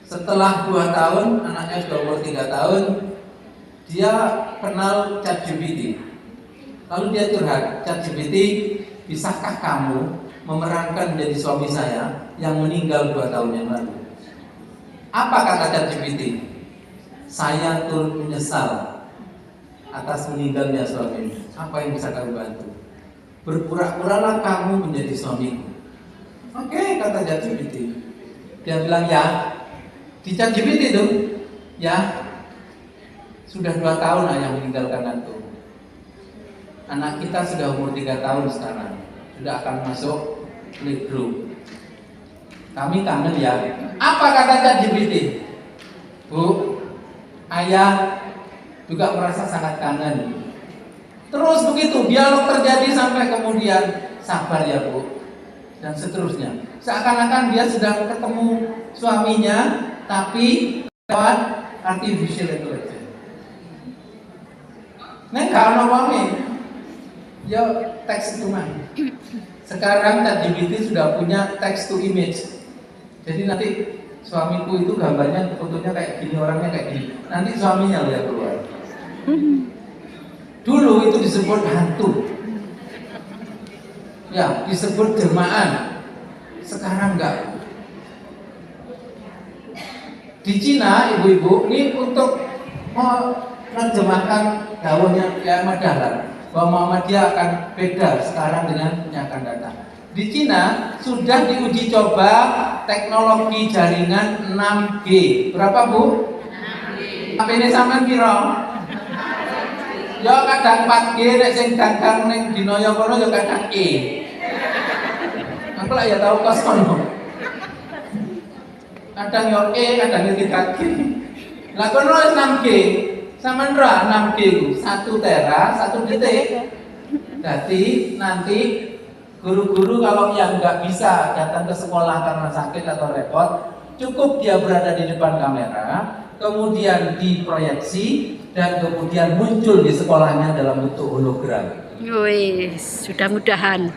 Setelah 2 tahun, anaknya sudah umur 3 tahun, dia kenal ChatGPT. Lalu dia curhat, ChatGPT, bisakah kamu memerankan menjadi suami saya yang meninggal 2 tahun yang lalu? Apa kata ChatGPT? Saya turut menyesal atas meninggalnya suamimu. Apa yang bisa kamu bantu? Berpura-puralah kamu menjadi suamiku. Oke, kata ChatGPT. Dia bilang ya, di ChatGPT itu, ya sudah 2 tahun ayah meninggalkan aku. Anak kita sudah umur 3 tahun sekarang, sudah akan masuk playgroup. Kami kangen ya. Apa kata ChatGPT? Bu, ayah juga merasa sangat kangen. Terus begitu dialog terjadi sampai kemudian sabar ya Bu, dan seterusnya. Seakan-akan dia sedang ketemu suaminya, tapi lewat artificial intelligence. Nek kalau ngomongin, ya teks itu mah. Sekarang ChatGPT sudah punya text to image. Jadi nanti suamiku itu gambarnya, fotonya kayak gini, orangnya kayak gini. Nanti suaminya lihat keluar. Dulu itu disebut hantu, ya disebut jelmaan. Sekarang enggak. Di Cina, ibu-ibu, ini untuk menerjemahkan dawuhnya Kiai Ahmad Dahlan bahwa Muhammadiyah akan beda sekarang dengan yang akan datang. Di Cina sudah diuji coba teknologi jaringan 6G. Berapa Bu? 6G. Apa ini sampean kira? Ya kadang 4G, nek sing dagang ning dina ya kono ya kadang E. Aku lah ya tahu kos kono. Kadang yo E, kadang yo 3G. Lah kono 6G. Sampeyan ra 6G ku, 1 tera, 1 detik. Jadi nanti guru-guru kalau yang nggak bisa datang ke sekolah karena sakit atau repot, cukup dia berada di depan kamera, kemudian diproyeksi dan kemudian muncul di sekolahnya dalam bentuk hologram. Wih, sudah mudahan.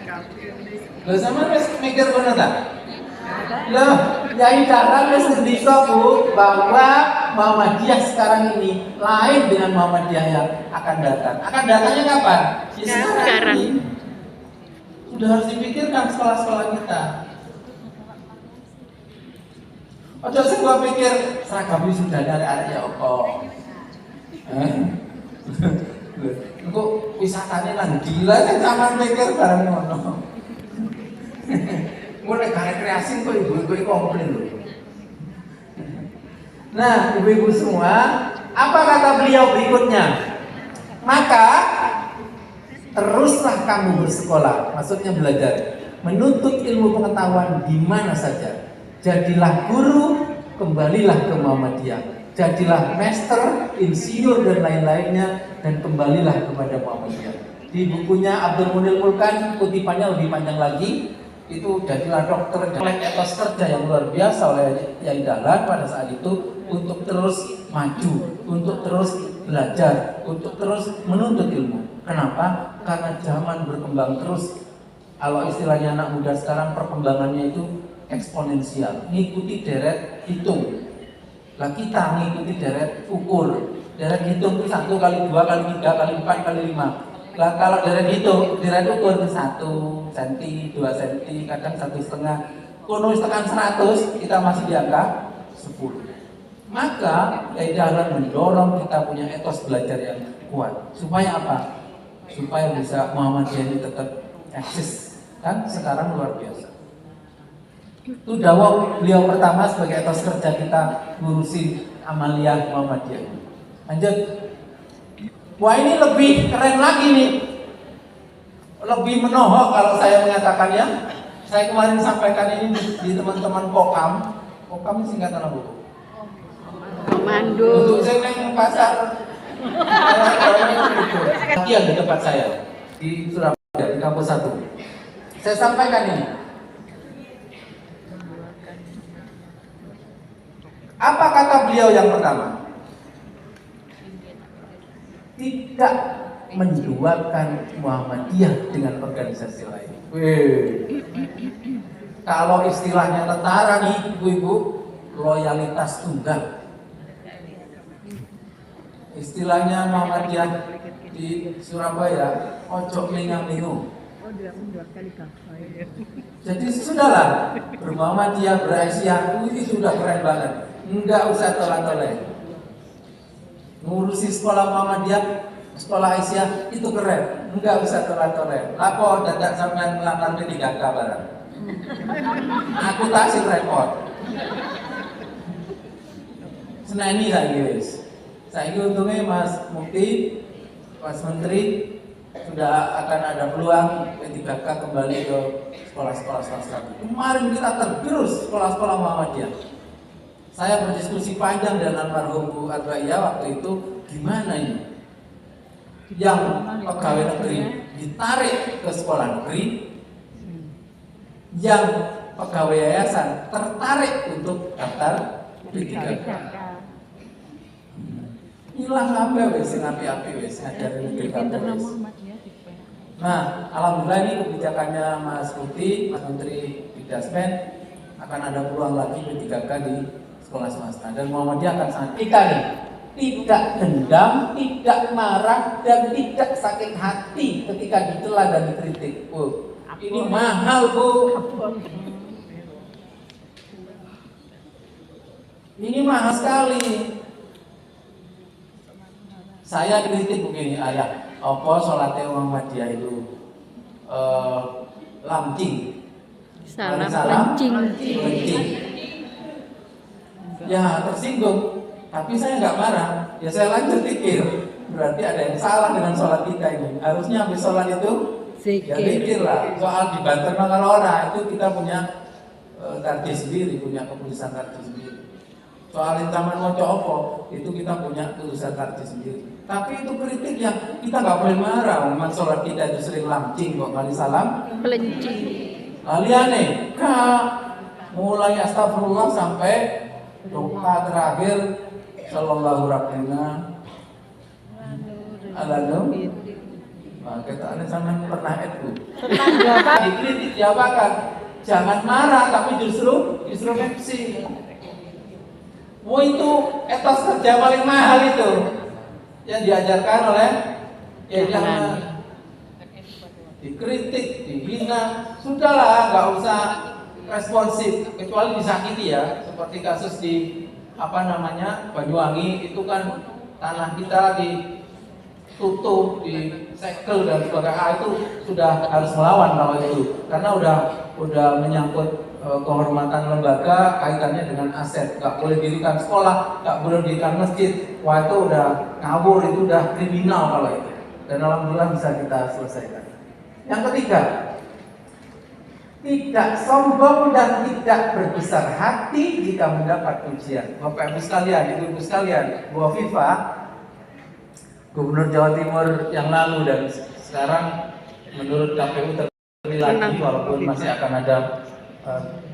Loh sama mikir bener tak? Loh, Yai Dahlan wis ngendika Bu bahwa Muhammadiyah sekarang ini lain dengan Muhammadiyah yang akan datang. Akan datangnya kapan? Ya, sekarang. Sudah harus dipikirkan sekolah-sekolah kita. Ojo sing gua pikir seragam sudah ada ya apa. Engko wisatane lan gila kan sampean pikir bareng ngono. Gue nek rekreasi kok ibu-ibu komplain loh. Nah, ibu-ibu semua, apa kata beliau berikutnya? Maka teruslah kamu bersekolah, maksudnya belajar, menuntut ilmu pengetahuan di mana saja. Jadilah guru, kembalilah ke Muhammadiyah. Jadilah master, insinyur dan lain-lainnya, dan kembalilah kepada Muhammadiyah. Di bukunya Abdul Munil Mulkan, kutipannya lebih panjang lagi. Itu jadilah dokter, oleh etos kerja yang luar biasa oleh Yai Dahlan pada saat itu untuk terus maju, untuk terus belajar, untuk terus menuntut ilmu. Kenapa? Karena zaman berkembang terus. Kalau istilahnya anak muda sekarang perkembangannya itu eksponensial, ngikuti deret hitung. Lah kita ngikuti deret ukur. Deret hitung itu 1 kali 2 kali 3 kali 4 kali 5. Lah kalau deret hitung, deret ukur itu 1 cm, 2 cm, kadang 1,5. Kono tekan 100, kita masih di angka 10. Maka Dahlan mendorong kita punya etos belajar yang kuat. Supaya apa? Supaya bisa Muhammadiyah ini tetap eksis. Kan sekarang luar biasa. Itu dakwah beliau pertama sebagai etos kerja kita ngurusin amaliyah Muhammadiyah. Lanjut. Wah, ini lebih keren lagi nih. Lebih menohok kalau saya menyatakannya. Saya kemarin sampaikan ini di teman-teman Kokam. Kokam singkatan apa? Komando. Untuk saya yang pasar. Latihan di tempat saya di Surabaya di kampus 1. Saya sampaikan ini. Apa kata beliau yang pertama? Tidak menjualkan Muhammadiyah dengan organisasi lain. Kalau istilahnya tentara nih, ibu-ibu, loyalitas tunggal. Istilahnya Muhammadiyah di Surabaya, ojo lingang-lingung. Jadi sudahlah, bermuhammadiyah, beraisyah, ini sudah keren banget. Enggak usah tolak-tolak. Ngurusi sekolah Muhammadiyah, sekolah Aisyah itu keren, enggak usah tolak-tolak. Lapor dadak sampean melamar P3K barang. Aku tak sih repot. Seneni saiki wis. Saiki untungnya Mas Mufti, Mas Menteri sudah akan ada peluang P3K kembali ke sekolah-sekolah swasta. Kemarin kita tergerus sekolah-sekolah Muhammadiyah. Saya berdiskusi panjang dengan almarhum Bu Arbaiyah waktu itu, gimana ini? Yang pegawai negeri ditarik ke sekolah negeri, yang pegawai yayasan tertarik untuk daftar P3K. Hilang apa wes, api-api wes, ngajarin P3K wes. Nah, alhamdulillah ini kebijakannya Mas Putih, Mas Menteri Dikdasmen, akan ada peluang lagi P3K di sekolah swasta, dan Muhammadiyah akan sangat kita nih, tidak dendam, tidak marah, dan tidak sakit hati ketika dicela dan dikritik. Ini mahal, Bu. Ini mahal sekali. Saya kritik begini, ayah, apa sholatnya Muhammadiyah itu lamcing, salam lencing. Ya tersinggung, tapi saya nggak marah. Ya saya lanjut pikir, berarti ada yang salah dengan sholat kita ini. Harusnya habis sholat itu ya pikir lah. Soal dibanter kalau orang itu kita punya target sendiri, punya keputusan target sendiri. Soal intaman moco opo itu kita punya keputusan target sendiri. Tapi itu kritik yang kita nggak boleh marah. Memang sholat kita itu sering lamcing kok, kali salam Melencing. Kalian nih, mulai astagfirullah sampai doa terakhir sallallahu rabbina ala nur. Nah, kita ini sama pernah itu. Dikritik diapakan? Jangan marah, tapi justru MC. Mau itu etos kerja paling mahal itu yang diajarkan oleh jangan dikritik, dihina, sudahlah, nggak usah responsif, kecuali disakiti ya, seperti kasus di Banyuwangi itu kan tanah kita ditutup, disegel dan sebagainya, itu sudah harus melawan kalau itu, karena udah menyangkut kehormatan lembaga, kaitannya dengan aset, nggak boleh dirikan sekolah, nggak boleh dirikan masjid, wah itu udah ngawur, itu udah kriminal kalau itu, dan alhamdulillah bisa kita selesaikan. Yang ketiga, tidak sombong dan tidak berbesar hati jika mendapat pujian. Bapak Ibu sekalian, Ibu-ibu sekalian, Bu Afifah, Gubernur Jawa Timur yang lalu dan sekarang menurut KPU terpilih lagi walaupun masih akan ada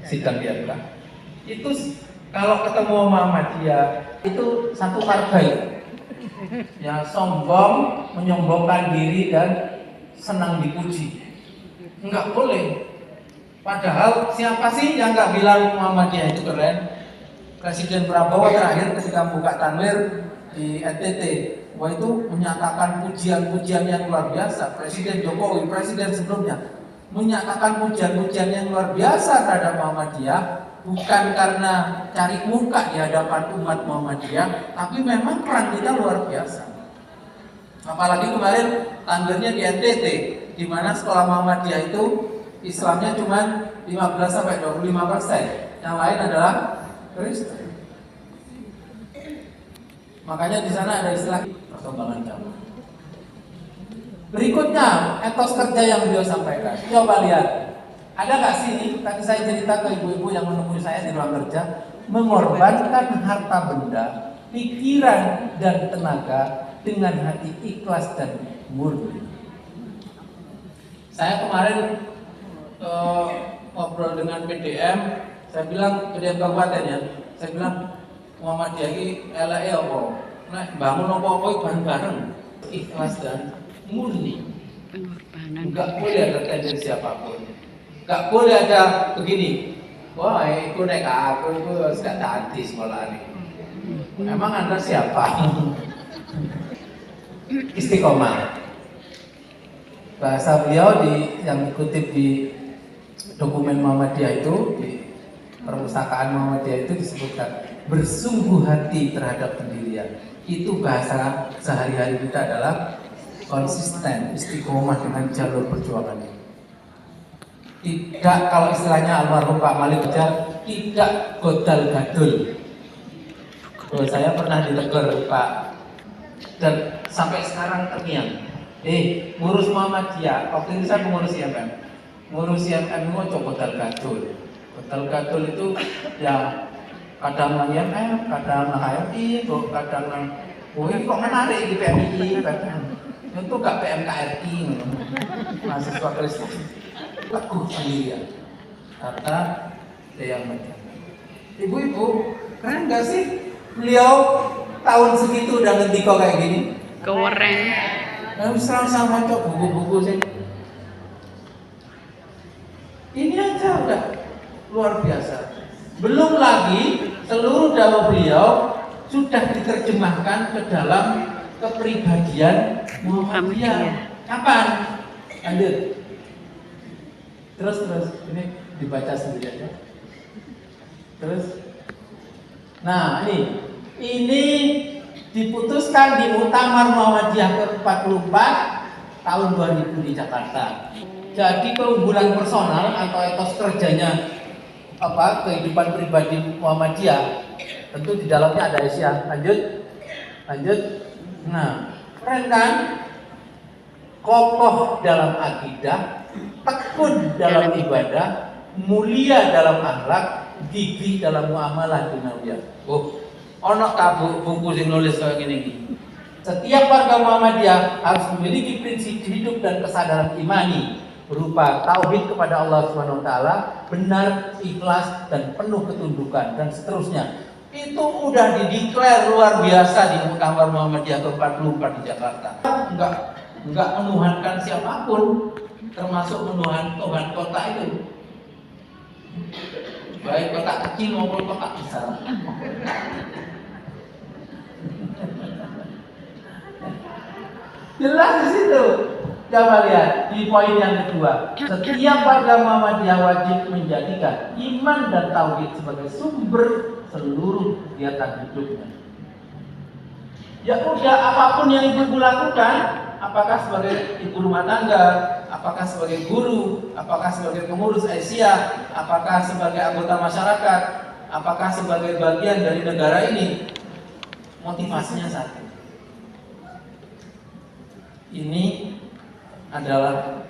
sidang di MK. Itu kalau ketemu Muhammadiyah itu satu partai yang sombong, menyombongkan diri dan senang dipuji. Enggak boleh. Padahal siapa sih yang nggak bilang Muhammadiyah itu keren? Presiden Prabowo terakhir ketika buka tanwir di NTT, wah itu menyatakan pujian-pujian yang luar biasa. Presiden Jokowi, presiden sebelumnya menyatakan pujian-pujian yang luar biasa terhadap Muhammadiyah. bukan karena cari muka di hadapan umat Muhammadiyah, tapi memang peran kita luar biasa. Apalagi kemarin tanggalnya di NTT, di mana sekolah Muhammadiyah itu Islamnya cuma 15-25%, yang lain adalah Kristen. Makanya di sana ada istilah perkembangan zaman. Berikutnya, etos kerja yang beliau sampaikan. Coba lihat, ada nggak sih ini? Tadi saya cerita ke ibu-ibu yang menemui saya di ruang kerja, mengorbankan harta benda, pikiran dan tenaga dengan hati ikhlas dan murni. Saya kemarin ngobrol dengan PDM, saya bilang PDM kabupaten ya, saya bilang Muhammadiyah ini elek apa? Nah, bangun apa-apa bareng-bareng, ikhlas dan murni. Enggak boleh ada tendensi apapun. Enggak boleh ada begini. Wah, itu naik aku itu sudah tadi sekolah ini. Emang Anda siapa? Istiqomah. Bahasa beliau yang dikutip di dokumen Muhammadiyah itu, di perpustakaan Muhammadiyah itu disebutkan bersungguh hati terhadap pendirian. Itu bahasa sehari-hari kita adalah konsisten, istiqomah dengan jalur perjuangan ini. Tidak, kalau istilahnya almarhum Pak Malik Kejar, tidak godal gadul. Saya pernah ditegur Pak, dan sampai sekarang terngiang. Ngurus Muhammadiyah, waktu itu saya mengurus IMM. Ngurus IMM itu coba godal gadul. Godal gadul itu ya kadang nang IMM, kadang nang HMI, kadang nang ini kok menarik di PMI, itu gak PMKRI, mahasiswa Kristen. Teguh sendirian, kata Deyang Medan. Ibu-ibu, keren gak sih? Beliau tahun segitu udah ngendiko kayak gini. Keren. Nah, serang sama cok buku-buku sih. Ini aja udah luar biasa. Belum lagi seluruh dakwah beliau sudah diterjemahkan ke dalam kepribadian Muhammadiyah. Kapan? Lanjut. Terus ini dibaca sendiri aja. Terus, nah ini diputuskan di Muktamar Muhammadiyah ke-44 tahun 2000 di Jakarta. Jadi keunggulan personal atau etos kerjanya kehidupan pribadi Muhammadiyah, tentu di dalamnya ada Asia. Lanjut. Nah, keren kan? Kokoh dalam akidah, tekun dalam ibadah, mulia dalam akhlak, gigih dalam muamalah dunia. Ono kabuk buku sing nulis kayak gini. Setiap warga Muhammadiyah harus memiliki prinsip hidup dan kesadaran imani berupa tauhid kepada Allah Subhanahu wa taala, benar, ikhlas dan penuh ketundukan dan seterusnya. Itu udah dideklar luar biasa di Muktamar Muhammadiyah ke-44 di Jakarta. Enggak menuhankan siapapun, termasuk menuhan Tuhan kota itu. Baik kota kecil maupun kota besar. Jelas di situ. Coba lihat di poin yang kedua. Setiap warga Muhammadiyah wajib menjadikan iman dan tauhid sebagai sumber seluruh kegiatan hidupnya. Ya udah, apapun yang ibu lakukan, apakah sebagai ibu rumah tangga, apakah sebagai guru, apakah sebagai pengurus Asia, apakah sebagai anggota masyarakat, apakah sebagai bagian dari negara ini, motivasinya satu. Ini adalah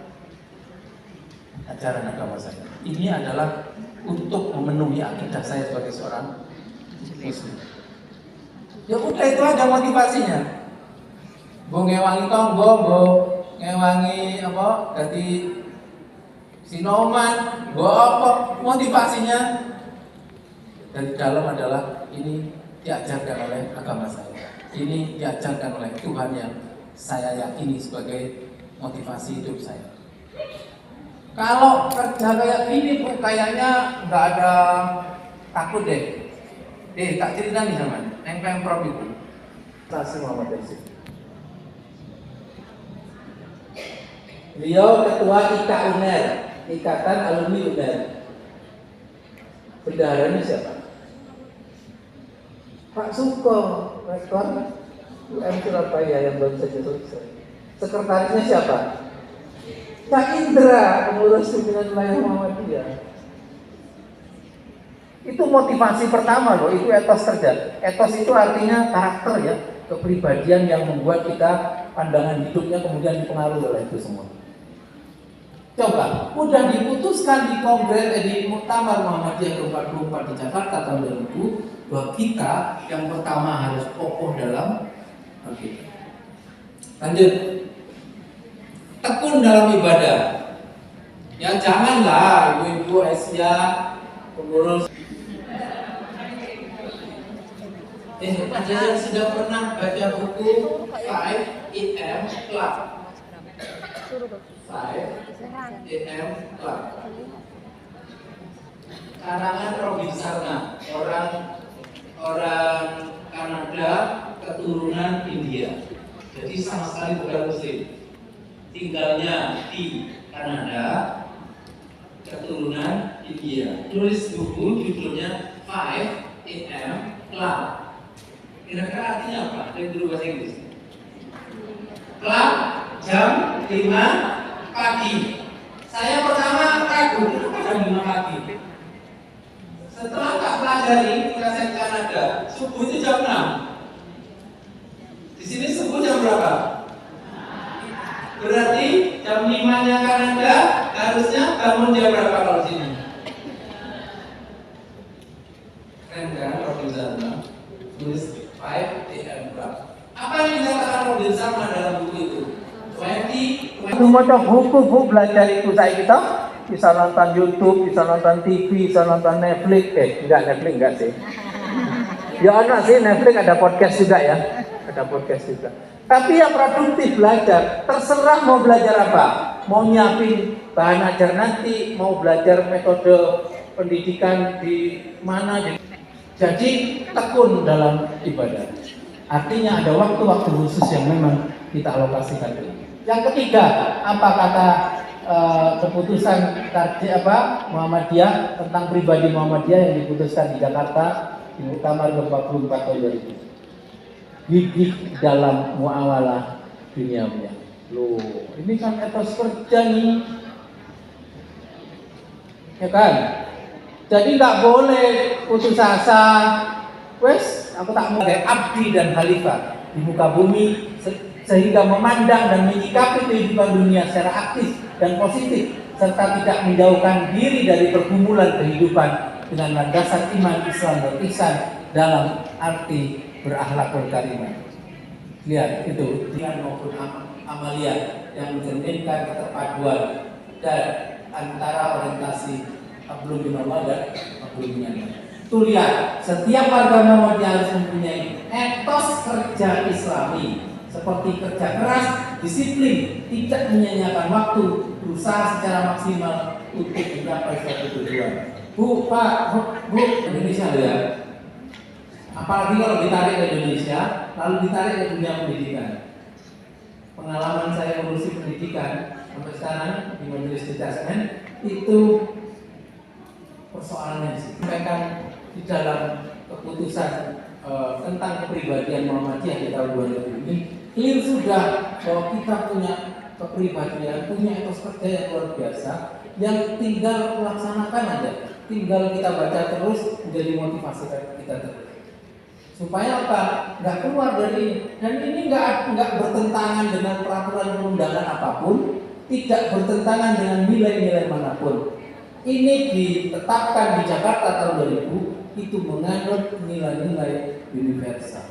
ajaran agama saya. Ini adalah untuk memenuhi akidah saya sebagai seorang Muslim. Ya udah, itu aja motivasinya. Gue ngewangi tonggo, gue ngewangi jadi sinoman, gue apa? Motivasinya dari dalam adalah ini diajarkan oleh agama saya. Ini diajarkan oleh Tuhan yang saya yakini sebagai motivasi hidup saya. Kalau kerja kayak gini Bu, kayaknya nggak ada takut deh. Tak cerita nih sama Pemprov itu. Nasi Muhammad Yasir. Beliau ketua IKA UNER, Ikatan Alumni UNER. Bendaharanya siapa? Pak Suko, Rektor UM Surabaya yang baru saja selesai. Sekretarisnya siapa? Cak Indra, pengurus pimpinan wilayah Muhammadiyah. Itu motivasi pertama loh, itu etos kerja. Etos itu artinya karakter ya, kepribadian yang membuat kita pandangan hidupnya kemudian dipengaruhi oleh itu semua. Coba, udah diputuskan di kongres di Muktamar Muhammadiyah ke-44 di Jakarta tahun 2000 bahwa kita yang pertama harus kokoh dalam akidah. Lanjut, tekun dalam ibadah. Ya janganlah ibu-ibu Asia pengurus. Ada yang sudah pernah baca buku 5am Club? 5am Club. Karangan Robin Sharma, orang Kanada keturunan India. Jadi sama sekali bukan Muslim. Tinggalnya di Kanada, keturunan India. Tulis buku judulnya 5am Club. Kira-kira artinya apa? Ada guru bahasa Inggris. Club jam 5 pagi. Saya pertama ragu, kenapa jam 5 pagi? Setelah tak pelajari, ketika saya di Kanada, subuh itu jam 6. Di sini subuh jam berapa? Berarti jam 5-nya Kanada harusnya bangun jam berapa kalau di sini? Keren kan Robin Sharma? Tulis 5am Club. Apa yang dikatakan Robin Sharma dalam buku itu? 20 mau buku belajar itu saya kita bisa nonton YouTube, bisa nonton TV, bisa nonton Netflix. Netflix enggak sih. Ya ada sih Netflix, ada podcast juga ya. Ada podcast juga. Tapi yang produktif belajar, terserah mau belajar apa. Mau nyiapin bahan ajar nanti, mau belajar metode pendidikan di mana. Jadi tekun dalam ibadah. Artinya ada waktu-waktu khusus yang memang kita alokasikan dulu. Yang ketiga, apa kata keputusan Muhammadiyah tentang pribadi Muhammadiyah yang diputuskan di Jakarta di Muktamar ke-44 tahun 2000. Gigih dalam muamalah duniawiya. Loh, ini kan etos kerja nih, ya kan? Jadi nggak boleh putus asa. Wes, aku tak mau kayak abdi dan khalifah di muka bumi sehingga memandang dan menyikapi kehidupan dunia secara aktif dan positif serta tidak menjauhkan diri dari pergumulan kehidupan dengan landasan iman Islam dan ihsan dalam arti berakhlakul karimah. Lihat itu dengan maupun amalia yang mencerminkan keterpaduan dan antara orientasi hablum minallah dan hablum minannas. Tuh lihat, setiap warga Muhammadiyah harus mempunyai etos kerja Islami seperti kerja keras, disiplin, tidak menyia-nyiakan waktu, berusaha secara maksimal untuk mencapai suatu tujuan. Bu, Pak, Bu, Indonesia ya. Apalagi kalau ditarik ke Indonesia, lalu ditarik ke dunia pendidikan. Pengalaman saya ngurusi pendidikan sampai sekarang di Majelis Detachment itu persoalannya disampaikan di dalam keputusan tentang kepribadian Muhammadiyah di tahun 2000 ini. Clear sudah bahwa kita punya kepribadian, punya etos kerja yang luar biasa, yang tinggal melaksanakan aja, tinggal kita baca terus menjadi motivasi kita terus. Supaya apa? Nggak keluar dari, dan ini nggak bertentangan dengan peraturan perundangan apapun, tidak bertentangan dengan nilai-nilai manapun. Ini ditetapkan di Jakarta tahun 2000, itu menganut nilai-nilai universal.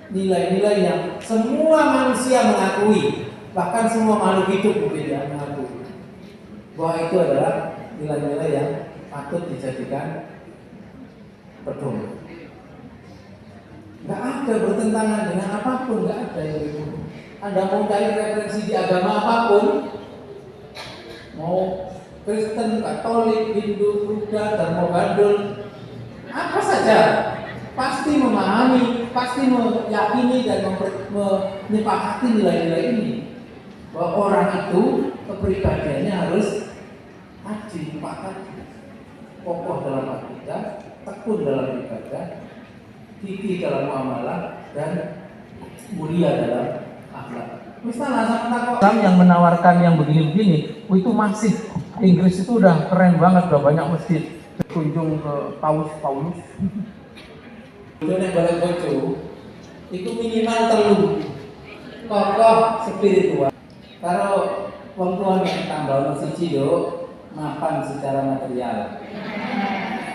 Nilai-nilai yang semua manusia mengakui, bahkan semua makhluk hidup mungkin yang mengakui bahwa itu adalah nilai-nilai yang patut dijadikan pedoman. Nggak ada bertentangan dengan apapun, nggak ada yang itu. Anda mau cari referensi di agama apapun, mau Kristen, Katolik, Hindu, Buddha, Dharma Bandul, apa saja, pasti memahami, pasti meyakini dan menyepakati nilai-nilai ini. Bahwa orang itu kepribadiannya harus haji, kokoh dalam akidah, tekun dalam ibadah, gigih dalam muamalah, dan mulia dalam akhlak. Misalnya Islam yang menawarkan yang begini-begini, itu masih Inggris itu udah keren banget, udah banyak masjid. Kunjung ke Paulus. Itu yang balik bojo, itu minimal telu tokoh spiritual. Kalau wong tua yang tambah siji yo mapan secara material.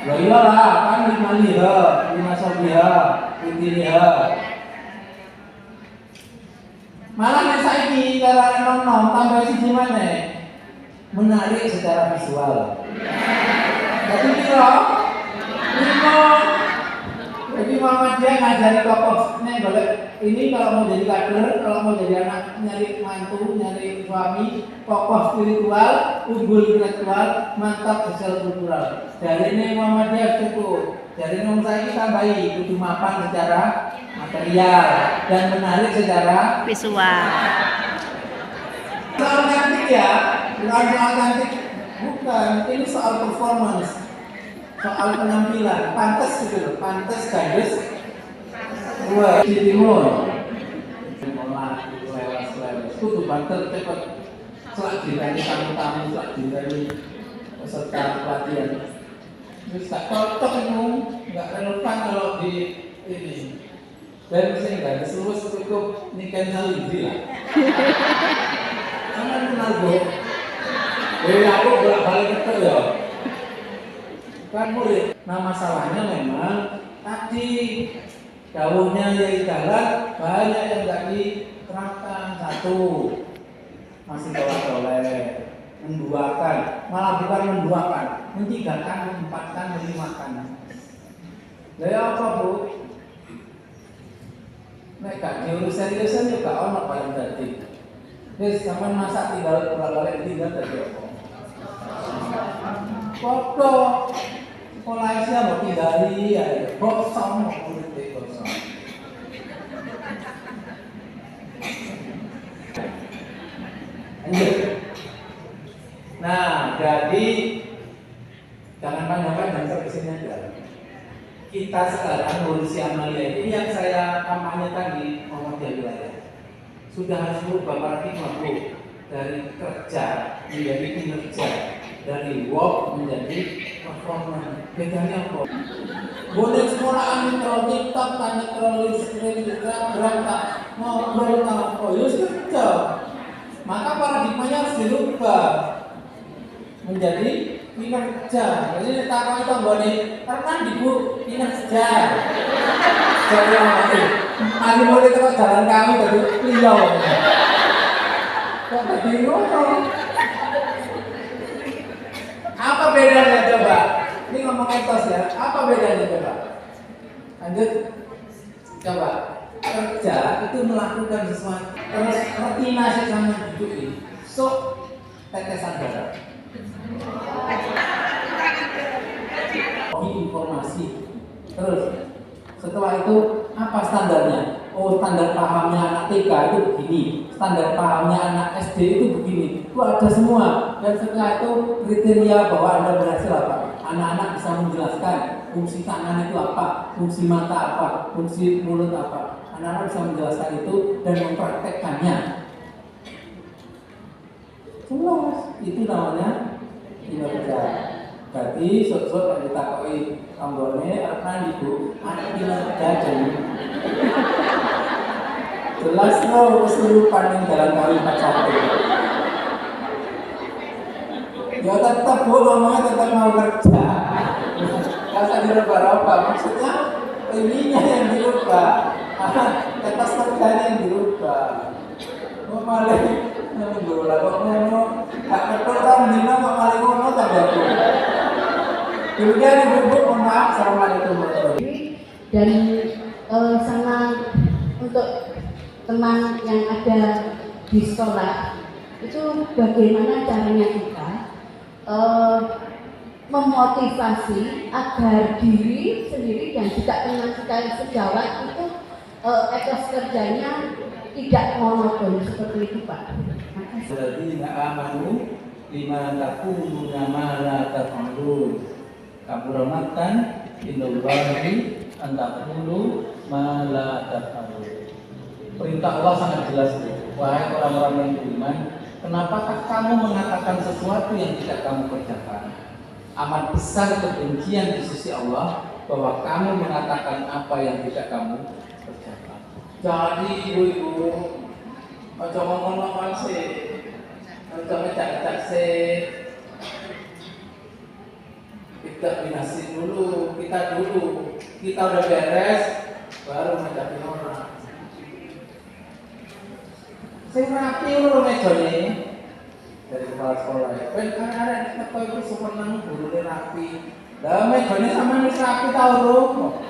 Loh iyalah, kan 5 lira, 5 sobiha, 7 lira. Malah nek saiki cara nom-nom tambah siji maneh. Menarik secara visual. Jadi kira jadi Muhammadiyah ngajari tokoh golek ini kalau mau jadi kader, kalau mau jadi anak nyari mantu, nyari suami, tokoh spiritual, unggul intelektual, mantap sosial kultural. Dari ini Muhammadiyah cukup. Dari ini saya tambahi kudu mapan secara material dan menarik secara visual. Soal cantik ya, bukan soal cantik, bukan. Ini soal performance, soal penampilan, pantas gitu loh, pantas gadis. Dua di timur, molat, lewas, kudu banter cepet. Selak ditanya tamu-tamu, selak ditanya peserta pelatihan. Terus tak cocok itu, nggak relevan kalau di ini. Dan saya nggak diselus cukup nikahin Halidi lah. Jangan kenal gue. Aku bolak-balik itu ya. Kan murid. Nah masalahnya memang tadi dawuhnya yang jalan banyak yang nggak diterapkan. Satu, masih tolak-tolak, menduakan, malah bukan menduakan, mentigakan, menempatkan, melimakan. Lalu apa bu? Mereka diurus seriusan juga ono paling tadi. Terus sama masa tinggal balik tinggal tadi apa? Foto sekolah Asia mau tinggali ya, kosong mau politik kosong. Lanjut. Nah, jadi jangan panjang-panjang sampai sini aja. Kita sekarang ngurusi amalia ini yang saya kampanyekan di Muhammadiyah wilayah. Sudah harus merubah paradigma dari kerja menjadi kinerja, dari work menjadi performance. Bedanya apa? Boleh sekolahan kalau TikTok, tanya kalau screen juga berangkat ngobrol apa? Yus kerja. Maka paradigmanya harus dirubah menjadi kinerja. Jadi takut itu boleh pernah dibu kinerja. Jadi apa sih? Hari mulai terus jalan kami dari beliau. Kok bingung? Apa bedanya coba? Ini ngomong etos ya. Apa bedanya coba? Lanjut. Coba. Kerja itu melakukan sesuatu. Terus rutina sih sama hidup ini. So tetesan darah. Informasi. Terus setelah itu apa standarnya? Oh, standar pahamnya anak TK itu begini, standar pahamnya anak SD itu begini. Itu ada semua. Dan setelah itu kriteria bahwa Anda berhasil apa? Anak-anak bisa menjelaskan fungsi tangan itu apa, fungsi mata apa, fungsi mulut apa. Anak-anak bisa menjelaskan itu dan mempraktekkannya. Jelas, itu namanya kinerja. Berarti sok-sok yang ditakoi tanggone apa ibu anak kinerja jadi jelas lo kesurupan yang dalam kali 41. Ya tetap bu ngomongnya tetap mau kerja. Masa dirubah-rubah maksudnya ininya yang dirubah, tetes kerjanya yang dirubah. Kok malah nunggu lah kok ngomong gak betul orang dina kok malah ngomong tak betul. Demikian ibu-ibu, mohon maaf. Assalamualaikum warahmatullahi wabarakatuh. Dan sama untuk teman yang ada di sekolah itu bagaimana caranya kita memotivasi agar diri sendiri dan juga teman sekali sejawat itu etos kerjanya tidak monoton seperti itu Pak. Jadi nggak amanu lima takunu nama la tafalun. Kabur matan Innallahi an taqulu ma la taf'alun. Perintah Allah sangat jelas, wahai orang-orang yang beriman, kenapakah kamu mengatakan sesuatu yang tidak kamu kerjakan? Amat besar kebencian di sisi Allah bahwa kamu mengatakan apa yang tidak kamu kerjakan. Jadi ibu-ibu, ojo ngomong-ngomong sih, ojo ngejak-ngejak sih. Kita binasi dulu, kita udah beres, baru ngajakin orang. Saya rapi lho mejane dari kepala sekolah. Kan ada teko iku seneng gurune rapi. Lah mejane sampeyan wis rapi ta urung?